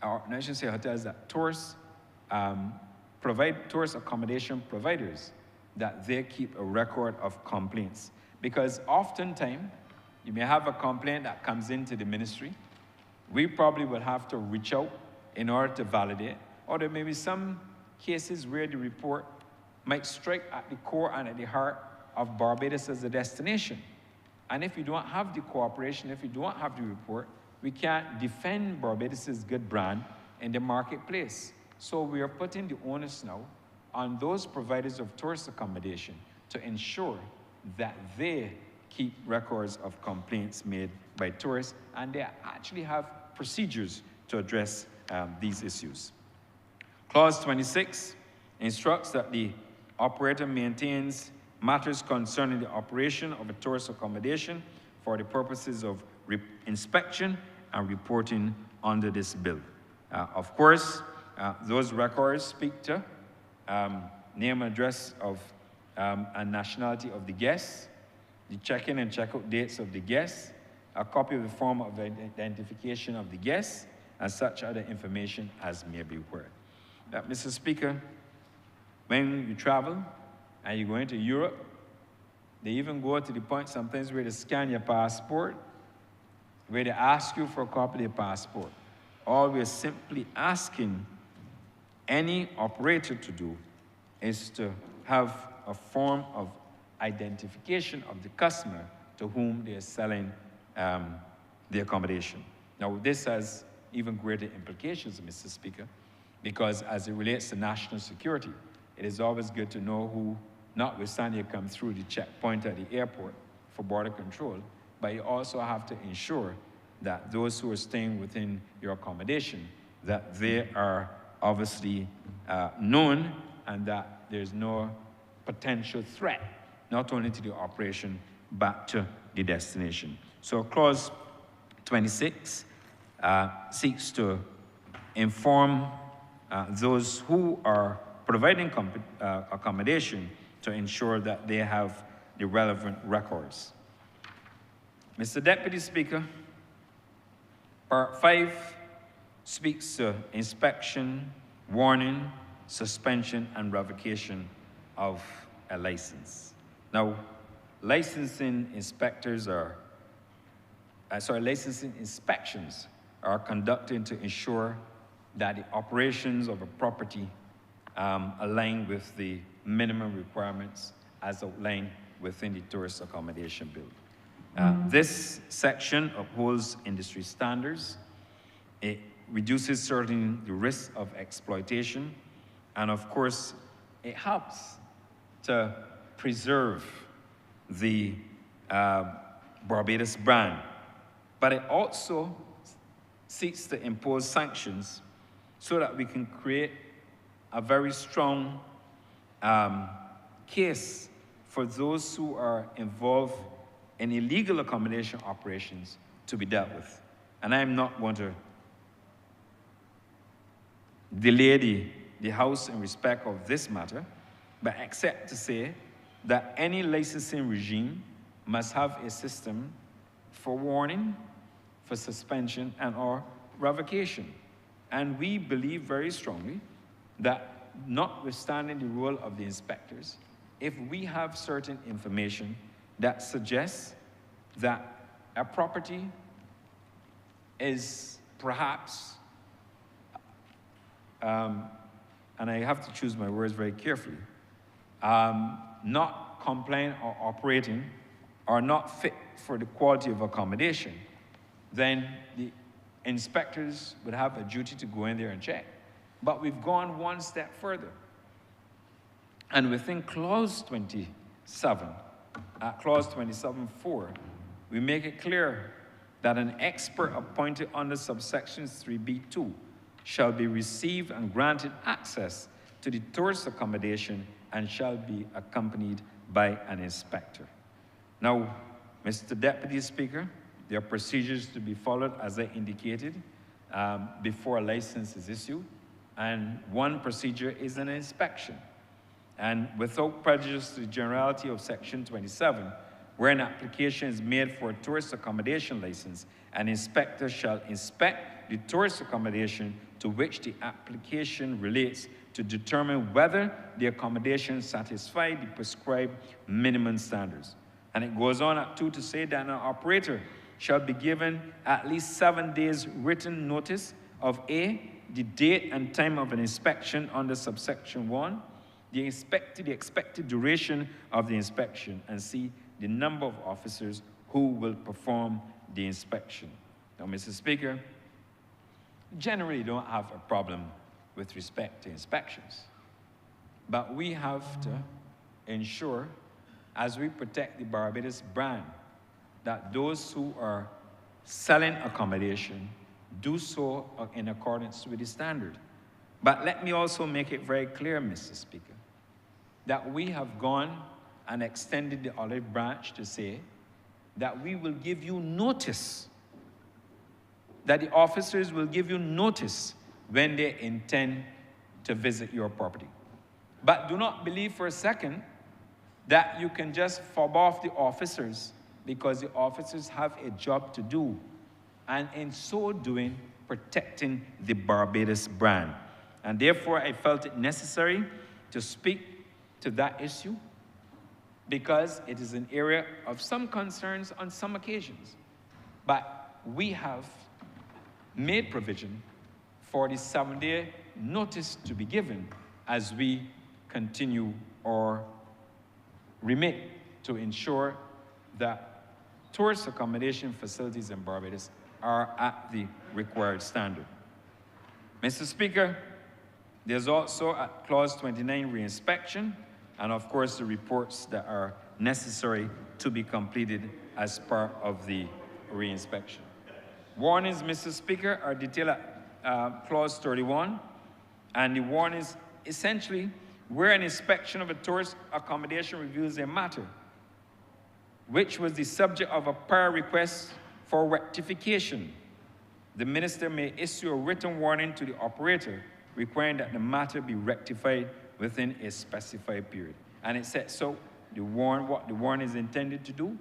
I should say hotels, that tourist accommodation providers, that they keep a record of complaints. Because oftentimes, you may have a complaint that comes into the ministry. We probably will have to reach out in order to validate, or there may be some cases where the report might strike at the core and at the heart of Barbados as a destination. And if you don't have the cooperation, if you don't have the report, we can't defend Barbados's good brand in the marketplace. So we are putting the onus now on those providers of tourist accommodation to ensure that they keep records of complaints made by tourists, and they actually have procedures to address these issues. Clause 26 instructs that the operator maintains matters concerning the operation of a tourist accommodation for the purposes of inspection and reporting under this bill. Of course, those records speak to name and address of and nationality of the guests, the check-in and check-out dates of the guests, a copy of the form of identification of the guests, and such other information as may be required. Mr. Speaker, when you travel and you go into Europe, they even go to the point sometimes where they scan your passport, where they ask you for a copy of your passport. All we're simply asking any operator to do is to have a form of identification of the customer to whom they are selling the accommodation. Now, this has even greater implications, Mr. Speaker, because as it relates to national security, it is always good to know who, notwithstanding you come through the checkpoint at the airport for border control, but you also have to ensure that those who are staying within your accommodation, that they are obviously known and that there's no potential threat, not only to the operation, but to the destination. So clause 26 seeks to inform those who are providing accommodation to ensure that they have the relevant records. Mr. Deputy Speaker, Part 5 speaks to inspection, warning, suspension, and revocation of a license. Now, licensing inspections are conducted to ensure that the operations of a property align with the minimum requirements as outlined within the Tourist Accommodation Bill. This section upholds industry standards. It reduces certain the risk of exploitation, and of course, it helps to preserve the Barbados brand, but it also seeks to impose sanctions so that we can create a very strong case for those who are involved in illegal accommodation operations to be dealt with. And I'm not going to delay the House in respect of this matter, but except to say that any licensing regime must have a system for warning, for suspension, and/or revocation. And we believe very strongly that, notwithstanding the role of the inspectors, if we have certain information that suggests that a property is perhaps, and I have to choose my words very carefully, not compliant or operating or not fit for the quality of accommodation, then the inspectors would have a duty to go in there and check. But we've gone one step further. And within clause 27, clause 27.4, we make it clear that an expert appointed under subsections 3B2 shall be received and granted access to the tourist accommodation and shall be accompanied by an inspector. Now, Mr. Deputy Speaker, there are procedures to be followed, as I indicated, before a license is issued, and one procedure is an inspection. And without prejudice to the generality of Section 27, where an application is made for a tourist accommodation license, an inspector shall inspect the tourist accommodation to which the application relates to determine whether the accommodation satisfies the prescribed minimum standards. And it goes on at 2 to say that an operator shall be given at least 7 days written notice of A, the date and time of an inspection under subsection 1, the expected duration of the inspection, and C, the number of officers who will perform the inspection. Now, Mr. Speaker, generally don't have a problem with respect to inspections, but we have to ensure, as we protect the Barbados brand, that those who are selling accommodation do so in accordance with the standard. But let me also make it very clear, Mr. Speaker, that we have gone and extended the olive branch to say that we will give you notice, that the officers will give you notice when they intend to visit your property. But do not believe for a second that you can just fob off the officers, because the officers have a job to do, and in so doing, protecting the Barbados brand. And therefore, I felt it necessary to speak to that issue, because it is an area of some concerns on some occasions. But we have made provision for the 7-day notice to be given as we continue or remit to ensure that tourist accommodation facilities in Barbados are at the required standard. Mr. Speaker, there's also at clause 29 reinspection, and of course the reports that are necessary to be completed as part of the reinspection. Warnings, Mr. Speaker, are detailed at clause 31, and the warnings essentially where an inspection of a tourist accommodation reveals a matter which was the subject of a prior request for rectification, the minister may issue a written warning to the operator requiring that the matter be rectified within a specified period. And it says so, what the warning is intended to do.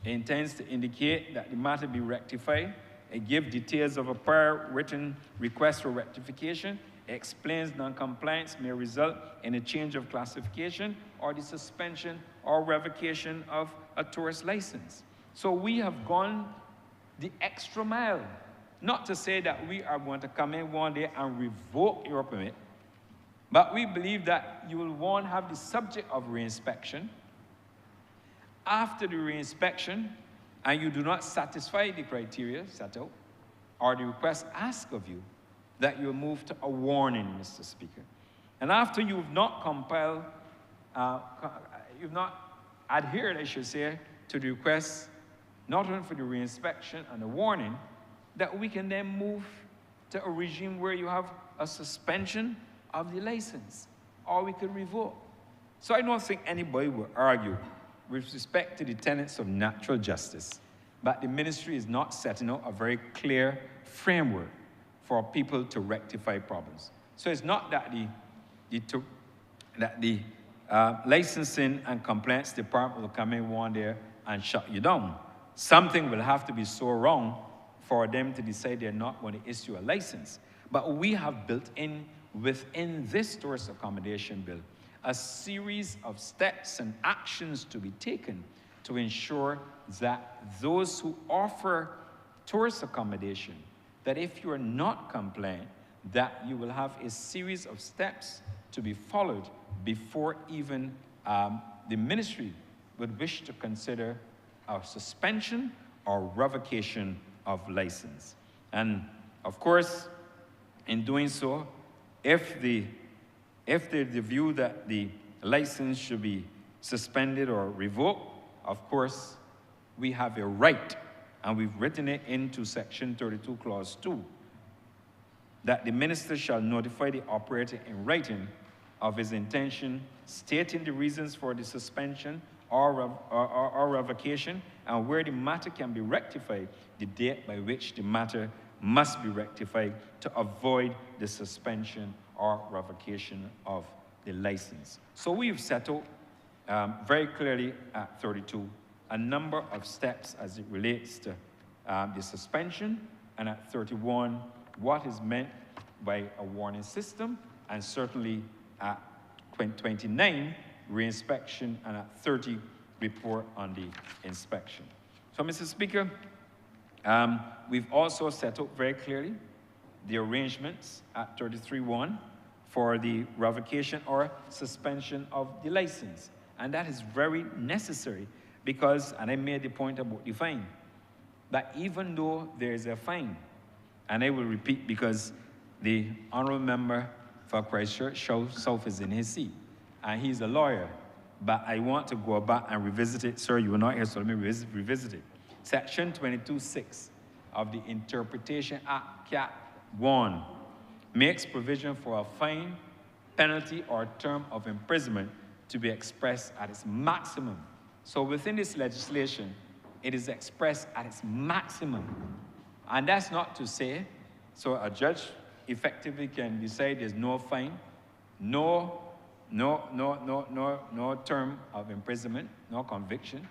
It intends to indicate that the matter be rectified. It gives details of a prior written request for rectification. It explains non-compliance may result in a change of classification or the suspension or revocation of a tourist license. So we have gone the extra mile. Not to say that we are going to come in one day and revoke your permit, but we believe that you will, one, have the subject of reinspection. After the reinspection, and you do not satisfy the criteria set out, or the request asked of you, that you will move to a warning, Mr. Speaker. And after you've not compiled, you've not adhered, I should say, to the request, not only for the reinspection and the warning, that we can then move to a regime where you have a suspension of the license, or we could revoke. So I don't think anybody will argue with respect to the tenets of natural justice, but the ministry is not setting out a very clear framework for people to rectify problems. So it's not that the licensing and compliance department will come in one day and shut you down. Something will have to be so wrong for them to decide they're not going to issue a license. But we have built in, within this tourist accommodation bill, a series of steps and actions to be taken to ensure that those who offer tourist accommodation, that if you are not compliant, that you will have a series of steps to be followed before even the ministry would wish to consider a suspension or revocation of license. And of course, in doing so, if the view that the license should be suspended or revoked, of course, we have a right, and we've written it into Section 32, Clause 2, that the minister shall notify the operator in writing of his intention, stating the reasons for the suspension or revocation, and where the matter can be rectified, the date by which the matter must be rectified to avoid the suspension or revocation of the license. So we've settled very clearly at 32 a number of steps as it relates to the suspension, and at 31 what is meant by a warning system, and certainly at 29 reinspection, and at 30 report on the inspection. So, Mr. Speaker, we've also settled very clearly the arrangements at 33.1 for the revocation or suspension of the license. And that is very necessary because, and I made the point about the fine, that even though there is a fine, and I will repeat because the honorable member for Christchurch South is in his seat, and he's a lawyer, but I want to go back and revisit it. Sir, you were not here, so let me revisit it. Section 22.6 of the Interpretation Act, Cap 1, makes provision for a fine, penalty, or term of imprisonment to be expressed at its maximum. So within this legislation, it is expressed at its maximum. And that's not to say, so a judge effectively can decide there's no fine, no term of imprisonment, no conviction,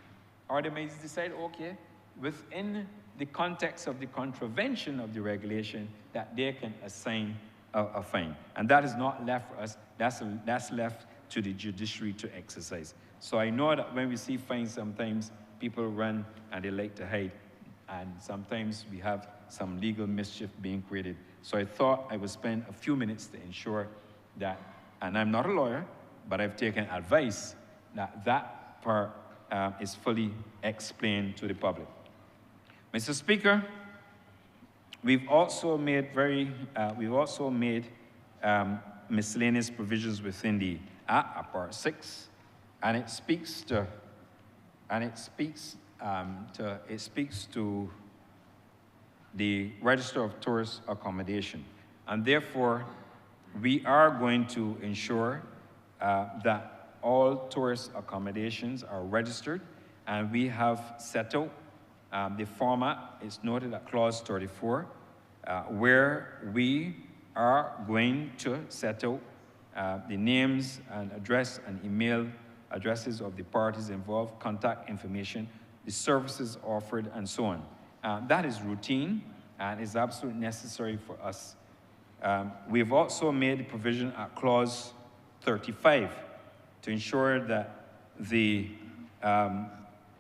or they may decide, okay, within the context of the contravention of the regulation, that they can assign a fine. And that is not left for us, that's left to the judiciary to exercise. So I know that when we see fines, sometimes people run and they like to hide, and sometimes we have some legal mischief being created. So I thought I would spend a few minutes to ensure that, and I'm not a lawyer, but I've taken advice that that part is fully explained to the public. Mr. Speaker, we've also made miscellaneous provisions within the Act, Part 6, and it speaks to the Register of Tourist Accommodation, and therefore we are going to ensure that all tourist accommodations are registered, and we have set out the format. It's noted at Clause 34, where we are going to set out the names and address and email addresses of the parties involved, contact information, the services offered, and so on. That is routine and is absolutely necessary for us. We've also made the provision at Clause 35 to ensure that the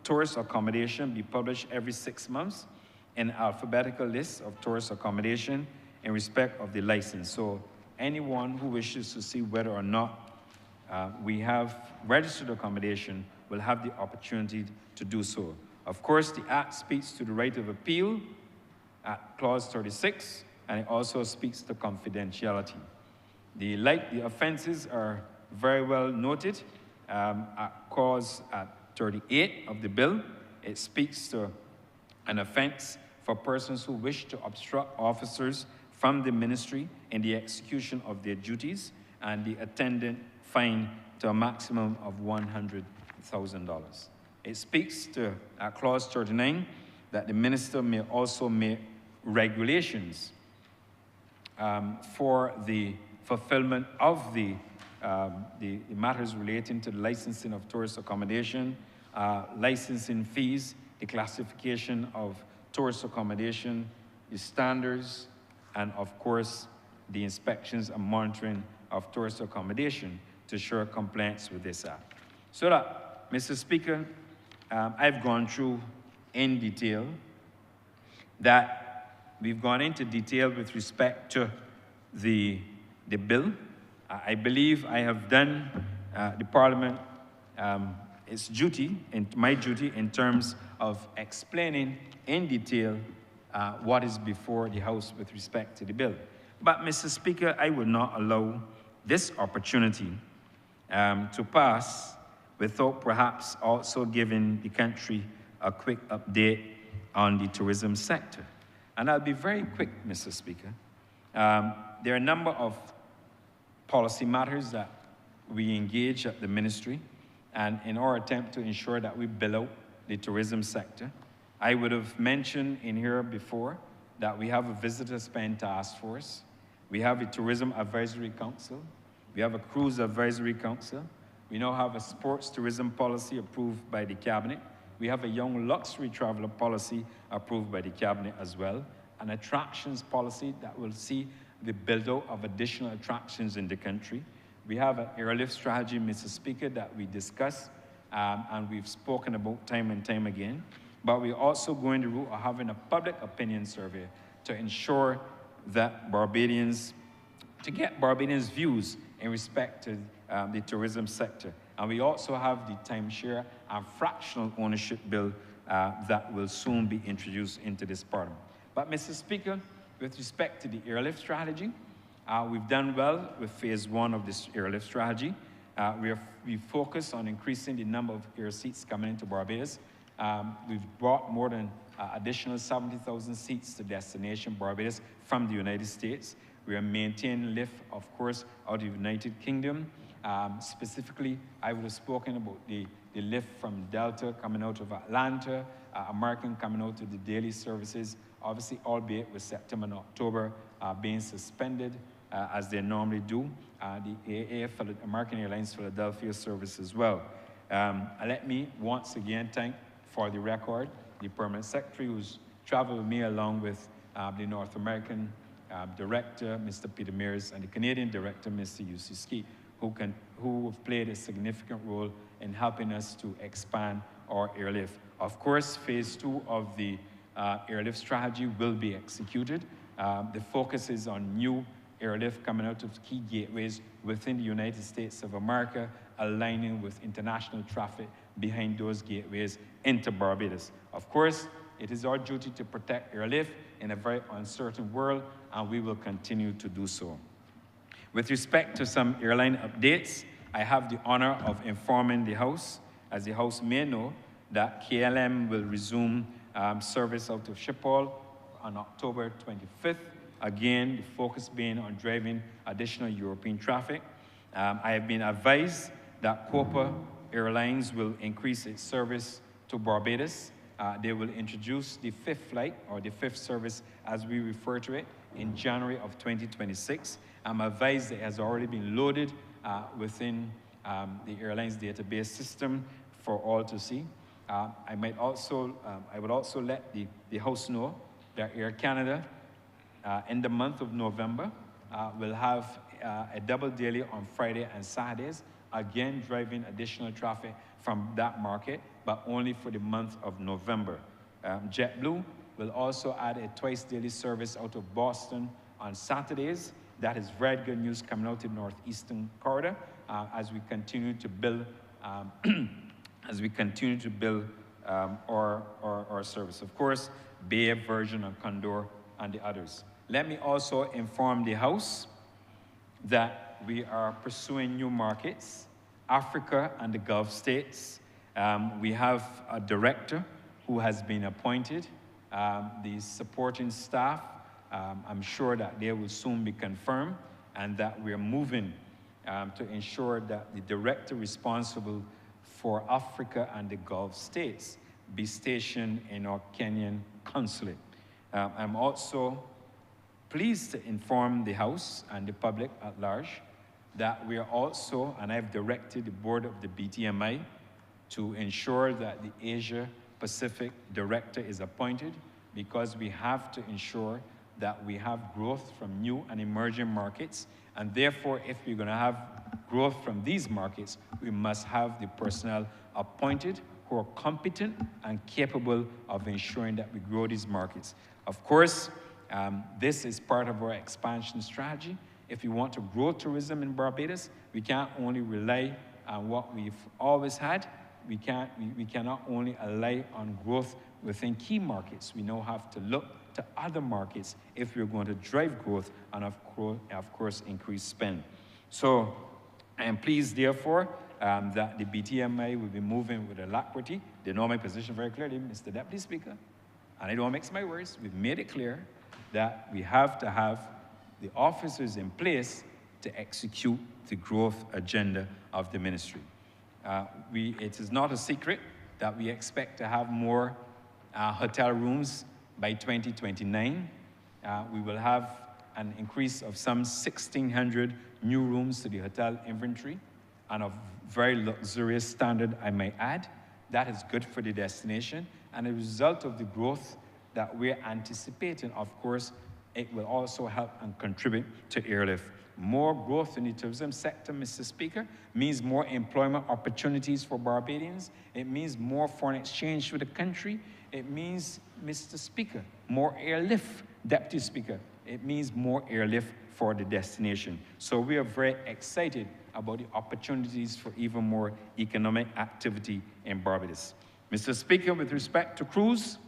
tourist accommodation be published every 6 months in alphabetical lists of tourist accommodation in respect of the license. So anyone who wishes to see whether or not we have registered accommodation will have the opportunity to do so. Of course, the Act speaks to the right of appeal at Clause 36, and it also speaks to confidentiality. The offenses are very well noted at 38 of the bill. It speaks to an offense for persons who wish to obstruct officers from the ministry in the execution of their duties, and the attendant fine to a maximum of $100,000. It speaks to Clause 39 that the minister may also make regulations for the fulfillment of the matters relating to the licensing of tourist accommodation, licensing fees, the classification of tourist accommodation, the standards, and of course, the inspections and monitoring of tourist accommodation to ensure compliance with this act. So that, Mr. Speaker, I've gone through in detail that we've gone into detail with respect to the bill. I believe I have done the Parliament its duty, and my duty, in terms of explaining in detail what is before the House with respect to the bill. But, Mr. Speaker, I would not allow this opportunity to pass without perhaps also giving the country a quick update on the tourism sector. And I'll be very quick, Mr. Speaker. There are a number of policy matters that we engage at the ministry, and in our attempt to ensure that we build out the tourism sector. I would have mentioned in here before that we have a visitor spend task force, we have a tourism advisory council, we have a cruise advisory council, we now have a sports tourism policy approved by the cabinet, we have a young luxury traveler policy approved by the cabinet as well, an attractions policy that will see the build-out of additional attractions in the country. We have an airlift strategy, Mr. Speaker, that we discuss and we've spoken about time and time again. But we're also going the route of having a public opinion survey to ensure that to get Barbadians' views in respect to the tourism sector. And we also have the timeshare and fractional ownership bill that will soon be introduced into this Parliament. But, Mr. Speaker, with respect to the airlift strategy, we've done well with phase 1 of this airlift strategy. We focus on increasing the number of air seats coming into Barbados. We've brought more than additional 70,000 seats to destination Barbados from the United States. We are maintaining lift, of course, out of the United Kingdom. Specifically, I would have spoken about the lift from Delta coming out of Atlanta, American coming out of the daily services, obviously, albeit with September and October being suspended as they normally do. The American Airlines Philadelphia service as well. Let me once again thank, for the record, the Permanent Secretary who's traveled with me along with the North American Director, Mr. Peter Mears, and the Canadian Director, Mr. UC Ski, who have played a significant role in helping us to expand our airlift. Of course, phase 2 of the airlift strategy will be executed. The focus is on new airlift coming out of key gateways within the United States of America, aligning with international traffic behind those gateways into Barbados. Of course, it is our duty to protect airlift in a very uncertain world, and we will continue to do so. With respect to some airline updates, I have the honor of informing the House, as the House may know, that KLM will resume service out of Schiphol on October 25th. Again, the focus being on driving additional European traffic. I have been advised that Copa Airlines will increase its service to Barbados. They will introduce the 5th flight, or the 5th service as we refer to it, in January of 2026. I'm advised it has already been loaded within the airline's database system for all to see. I would also let the House know that Air Canada, in the month of November, will have a double daily on Friday and Saturdays, again driving additional traffic from that market, but only for the month of November. JetBlue will also add a twice daily service out of Boston on Saturdays. That is very good news coming out of the northeastern corridor as we continue to build our service. Of course, Bay, Virgin, and Condor, and the others. Let me also inform the House that we are pursuing new markets, Africa and the Gulf states, We have a director who has been appointed. The supporting staff, I'm sure that they will soon be confirmed, and that we're moving to ensure that the director responsible for Africa and the Gulf states be stationed in our Kenyan consulate. I'm also pleased to inform the House and the public at large that we are also, and I've directed the board of the BTMI to ensure that the Asia Pacific director is appointed, because we have to ensure that we have growth from new and emerging markets, and therefore, if we're going to have growth from these markets, we must have the personnel appointed who are competent and capable of ensuring that we grow these markets. Of course, this is part of our expansion strategy. If we want to grow tourism in Barbados, we can't only rely on what we've always had. We cannot only rely on growth within key markets. We now have to look to other markets if we're going to drive growth and, of course, increase spend. So I am pleased, therefore, that the BTMI will be moving with alacrity. They know my position very clearly, Mr. Deputy Speaker, and I don't mix my words. We've made it clear that we have to have the officers in place to execute the growth agenda of the ministry. It is not a secret that we expect to have more hotel rooms by 2029. We will have an increase of some 1,600 new rooms to the hotel inventory, and of very luxurious standard, I may add. That is good for the destination, and as a result of the growth that we're anticipating, of course, it will also help and contribute to airlift. More growth in the tourism sector, Mr. Speaker, means more employment opportunities for Barbadians. It means more foreign exchange for the country. It means, Mr. Speaker, more airlift, Deputy Speaker. It means more airlift for the destination. So we are very excited about the opportunities for even more economic activity in Barbados. Mr. Speaker, with respect to cruise,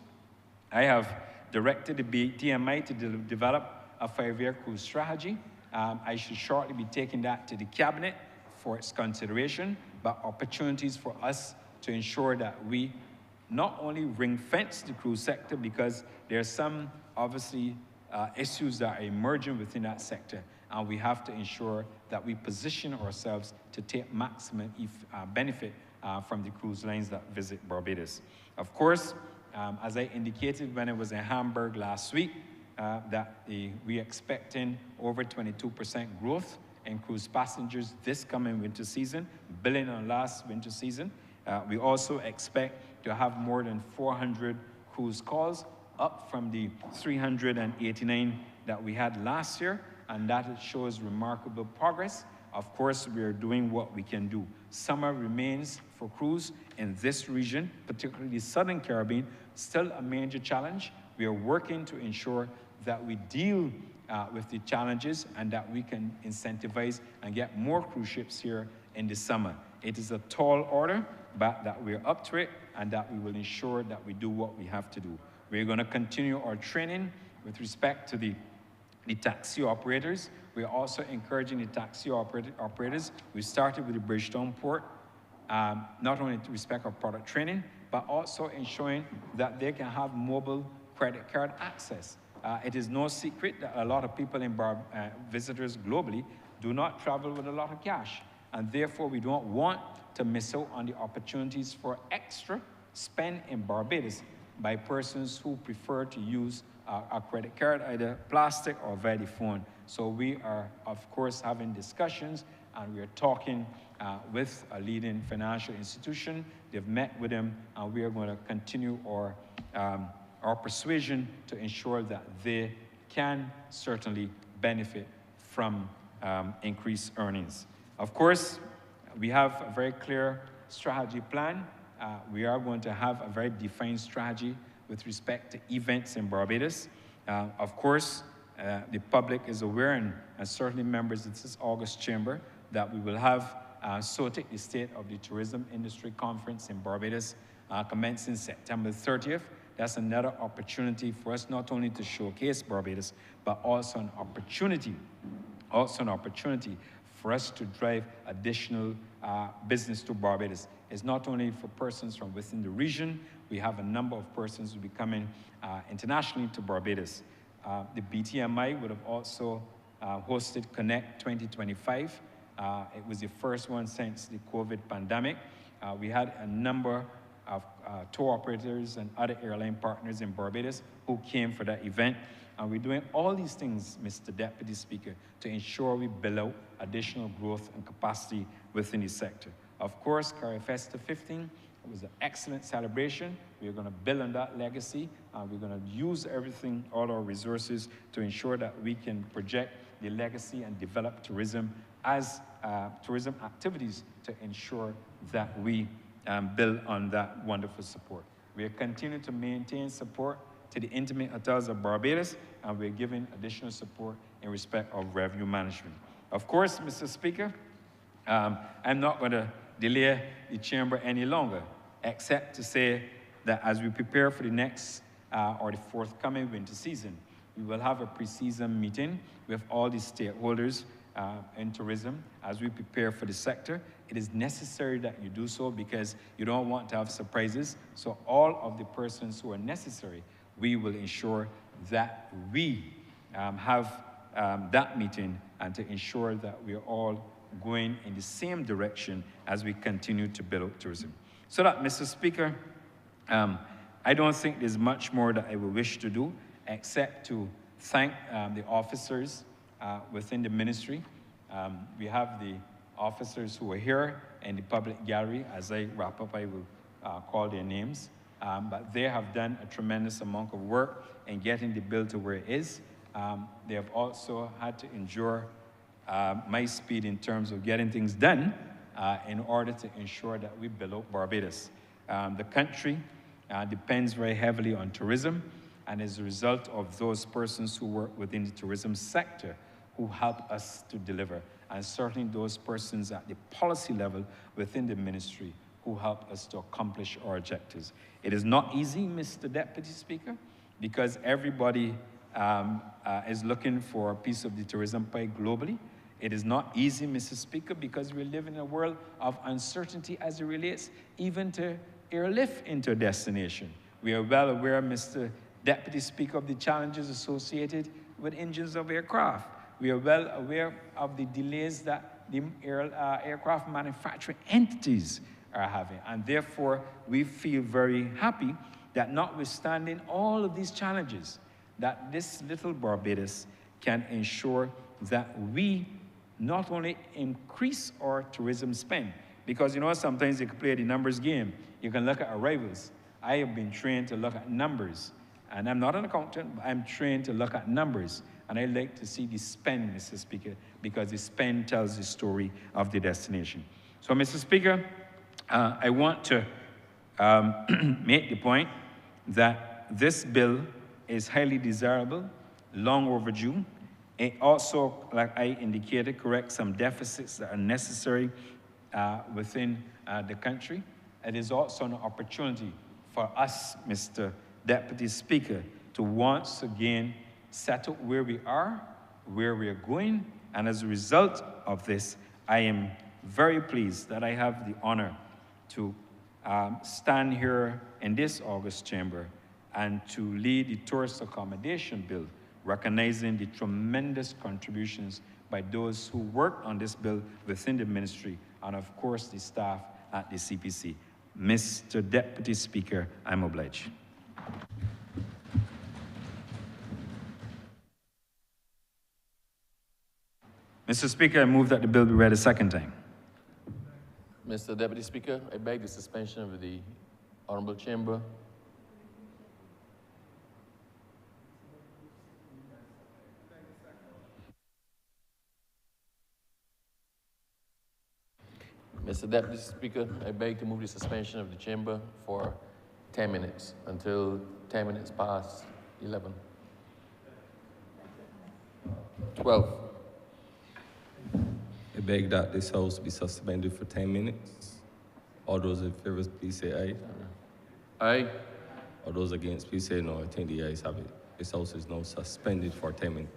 I have directed the BTMI to develop a 5-year cruise strategy. I should shortly be taking that to the Cabinet for its consideration, but opportunities for us to ensure that we not only ring-fence the cruise sector, because there are some, obviously, issues that are emerging within that sector, and we have to ensure that we position ourselves to take maximum benefit from the cruise lines that visit Barbados. Of course, as I indicated when I was in Hamburg last week, we're expecting over 22% growth in cruise passengers this coming winter season, building on last winter season. We also expect to have more than 400 cruise calls, up from the 389 that we had last year, and that shows remarkable progress. Of course, we are doing what we can do. Summer remains for cruise in this region, particularly the Southern Caribbean, still a major challenge. We are working to ensure that we deal with the challenges and that we can incentivize and get more cruise ships here in the summer. It is a tall order, but that we're up to it and that we will ensure that we do what we have to do. We're going to continue our training with respect to the taxi operators. We're also encouraging the taxi operators. We started with the Bridgetown Port, not only to respect our product training, but also ensuring that they can have mobile credit card access. It is no secret that a lot of people visitors globally do not travel with a lot of cash, and therefore we don't want to miss out on the opportunities for extra spend in Barbados by persons who prefer to use a credit card, either plastic or via the phone. So we are, of course, having discussions, and we are talking with a leading financial institution. They've met with them, and we are going to continue our persuasion to ensure that they can certainly benefit from increased earnings. Of course, we have a very clear strategy plan. We are going to have a very defined strategy with respect to events in Barbados. Of course, the public is aware, and certainly members of this August chamber, that we will have SOTIC, the State of the Tourism Industry Conference in Barbados, commencing September 30th. That's another opportunity for us not only to showcase Barbados, but also an opportunity for us to drive additional business to Barbados. It's not only for persons from within the region, we have a number of persons who will be coming internationally to Barbados. The BTMI would have also hosted Connect 2025. It was the first one since the COVID pandemic. We had a number of tour operators and other airline partners in Barbados who came for that event. And we're doing all these things, Mr. Deputy Speaker, to ensure we build out additional growth and capacity within the sector. Of course, CariFesta 15 was an excellent celebration. We're going to build on that legacy. We're going to use everything, all our resources, to ensure that we can project the legacy and develop tourism as tourism activities to ensure that we build on that wonderful support. We are continuing to maintain support to the intimate hotels of Barbados, and we're giving additional support in respect of revenue management. Of course, Mr. Speaker, I'm not going to delay the chamber any longer, except to say that as we prepare for the next or the forthcoming winter season, we will have a pre-season meeting with all the stakeholders in tourism as we prepare for the sector. It is necessary that you do so because you don't want to have surprises. So all of the persons who are necessary, we will ensure that we have that meeting and to ensure that we are all going in the same direction as we continue to build up tourism. So that, Mr. Speaker, I don't think there's much more that I will wish to do except to thank the officers within the ministry. We have the officers who are here in the public gallery. As I wrap up, I will call their names. But they have done a tremendous amount of work in getting the bill to where it is. They have also had to endure my speed in terms of getting things done in order to ensure that we build up Barbados. The country depends very heavily on tourism, and as a result of those persons who work within the tourism sector who help us to deliver, and certainly those persons at the policy level within the ministry who help us to accomplish our objectives. It is not easy, Mr. Deputy Speaker, because everybody is looking for a piece of the tourism pie globally. It is not easy, Mr. Speaker, because we live in a world of uncertainty as it relates even to airlift into a destination. We are well aware, Mr. Deputy Speaker, of the challenges associated with engines of aircraft. We are well aware of the delays that the aircraft manufacturing entities are having. And therefore, we feel very happy that notwithstanding all of these challenges, that this little Barbados can ensure that we not only increase our tourism spend, because you know sometimes you can play the numbers game. You can look at arrivals. I have been trained to look at numbers. And I'm not an accountant, but I'm trained to look at numbers. And I like to see the spend, Mr. Speaker, because the spend tells the story of the destination. So, Mr. Speaker, I want to make the point that this bill is highly desirable, long overdue. It also, like I indicated, corrects some deficits that are necessary within the country. It is also an opportunity for us, Mr. Deputy Speaker, to once again settle where we are, where we are going, and as a result of this, I am very pleased that I have the honor to stand here in this August chamber and to lead the tourist accommodation bill, recognizing the tremendous contributions by those who work on this bill within the ministry, and of course the staff at the CPC. Mr. Deputy Speaker, I'm obliged. Mr. Speaker, I move that the bill be read a second time. Mr. Deputy Speaker, I beg the suspension of the Honourable Chamber. Mr. Deputy Speaker, I beg to move the suspension of the chamber for 10 minutes until 10 minutes past 11. 12. I beg that this House be suspended for 10 minutes. All those in favor, please say aye. Aye. All those against, please say no. I think the ayes have it. This House is now suspended for 10 minutes.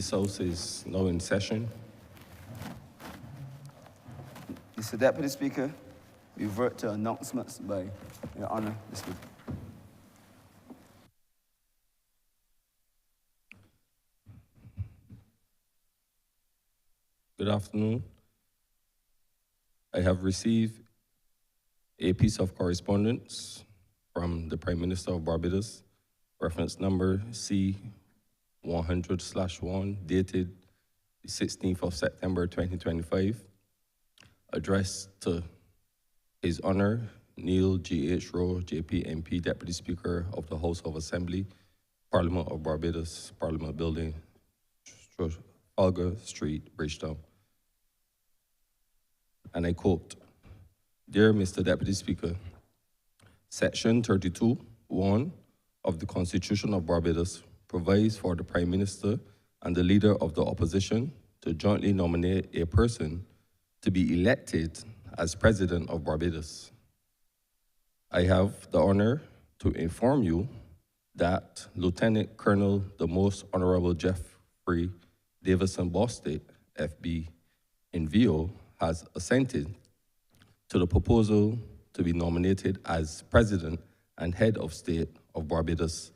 This House is now in session. Mr. Deputy Speaker, we revert to announcements by Your Honor, the Speaker. Good afternoon. I have received a piece of correspondence from the Prime Minister of Barbados, reference number C100/1, dated the 16th of September 2025, addressed to His Honor Neil G.H. Rowe, JP MP, Deputy Speaker of the House of Assembly, Parliament of Barbados, Parliament Building, Trafalgar Street, Bridgetown. And I quote, "Dear Mr. Deputy Speaker, Section 32(1) of the Constitution of Barbados provides for the Prime Minister and the Leader of the Opposition to jointly nominate a person to be elected as President of Barbados. I have the honor to inform you that Lieutenant Colonel the Most Honourable Jeffrey Davison Bostate, FB, in VO, has assented to the proposal to be nominated as President and Head of State of Barbados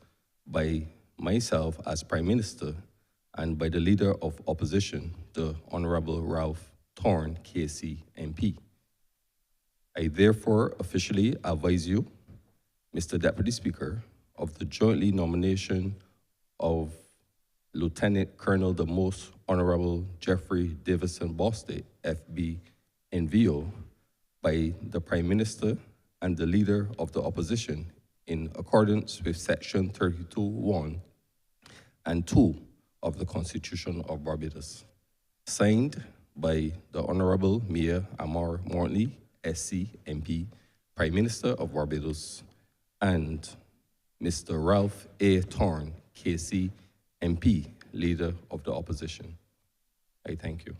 by myself as Prime Minister and by the Leader of Opposition, the Honourable Ralph Thorne, KC MP. I therefore officially advise you, Mr. Deputy Speaker, of the jointly nomination of Lieutenant Colonel the Most Honourable Jeffrey Davison Bostate, FB, in VO, by the Prime Minister and the Leader of the Opposition in accordance with Section 32(1) and 2 of the Constitution of Barbados. Signed by the Honourable Mayor Amar Mortley, SC, MP, Prime Minister of Barbados, and Mr. Ralph A. Thorne, KC, MP, Leader of the Opposition. I thank you.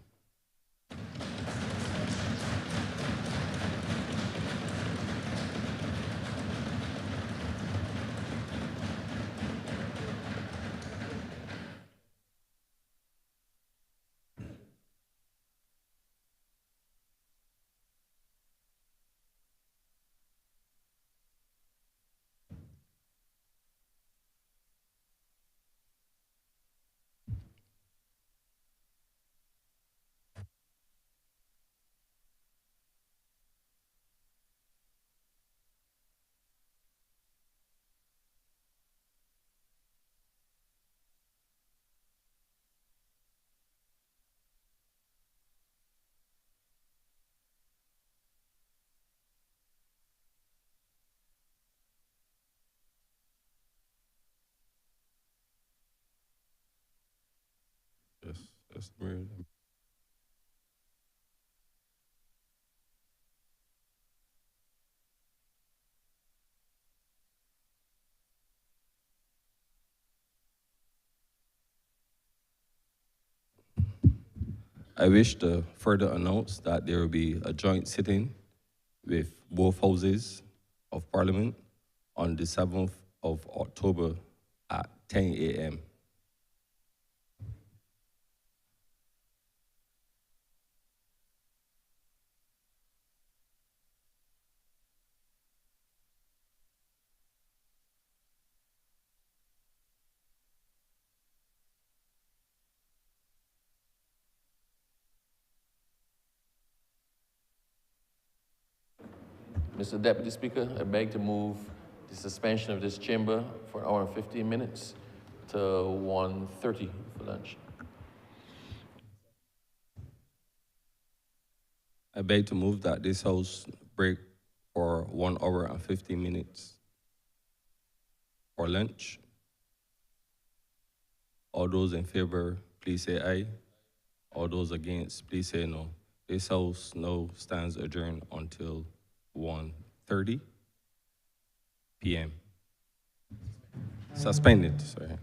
Yes, Mayor. I wish to further announce that there will be a joint sitting with both houses of Parliament on the 7th of October at 10 a.m. Mr. Deputy Speaker, I beg to move the suspension of this chamber for an hour and 15 minutes to 1:30 for lunch. I beg to move that this House break for 1 hour and 15 minutes for lunch. All those in favor, please say aye. All those against, please say no. This House now stands adjourned until 1:30 p.m. Suspended, sorry.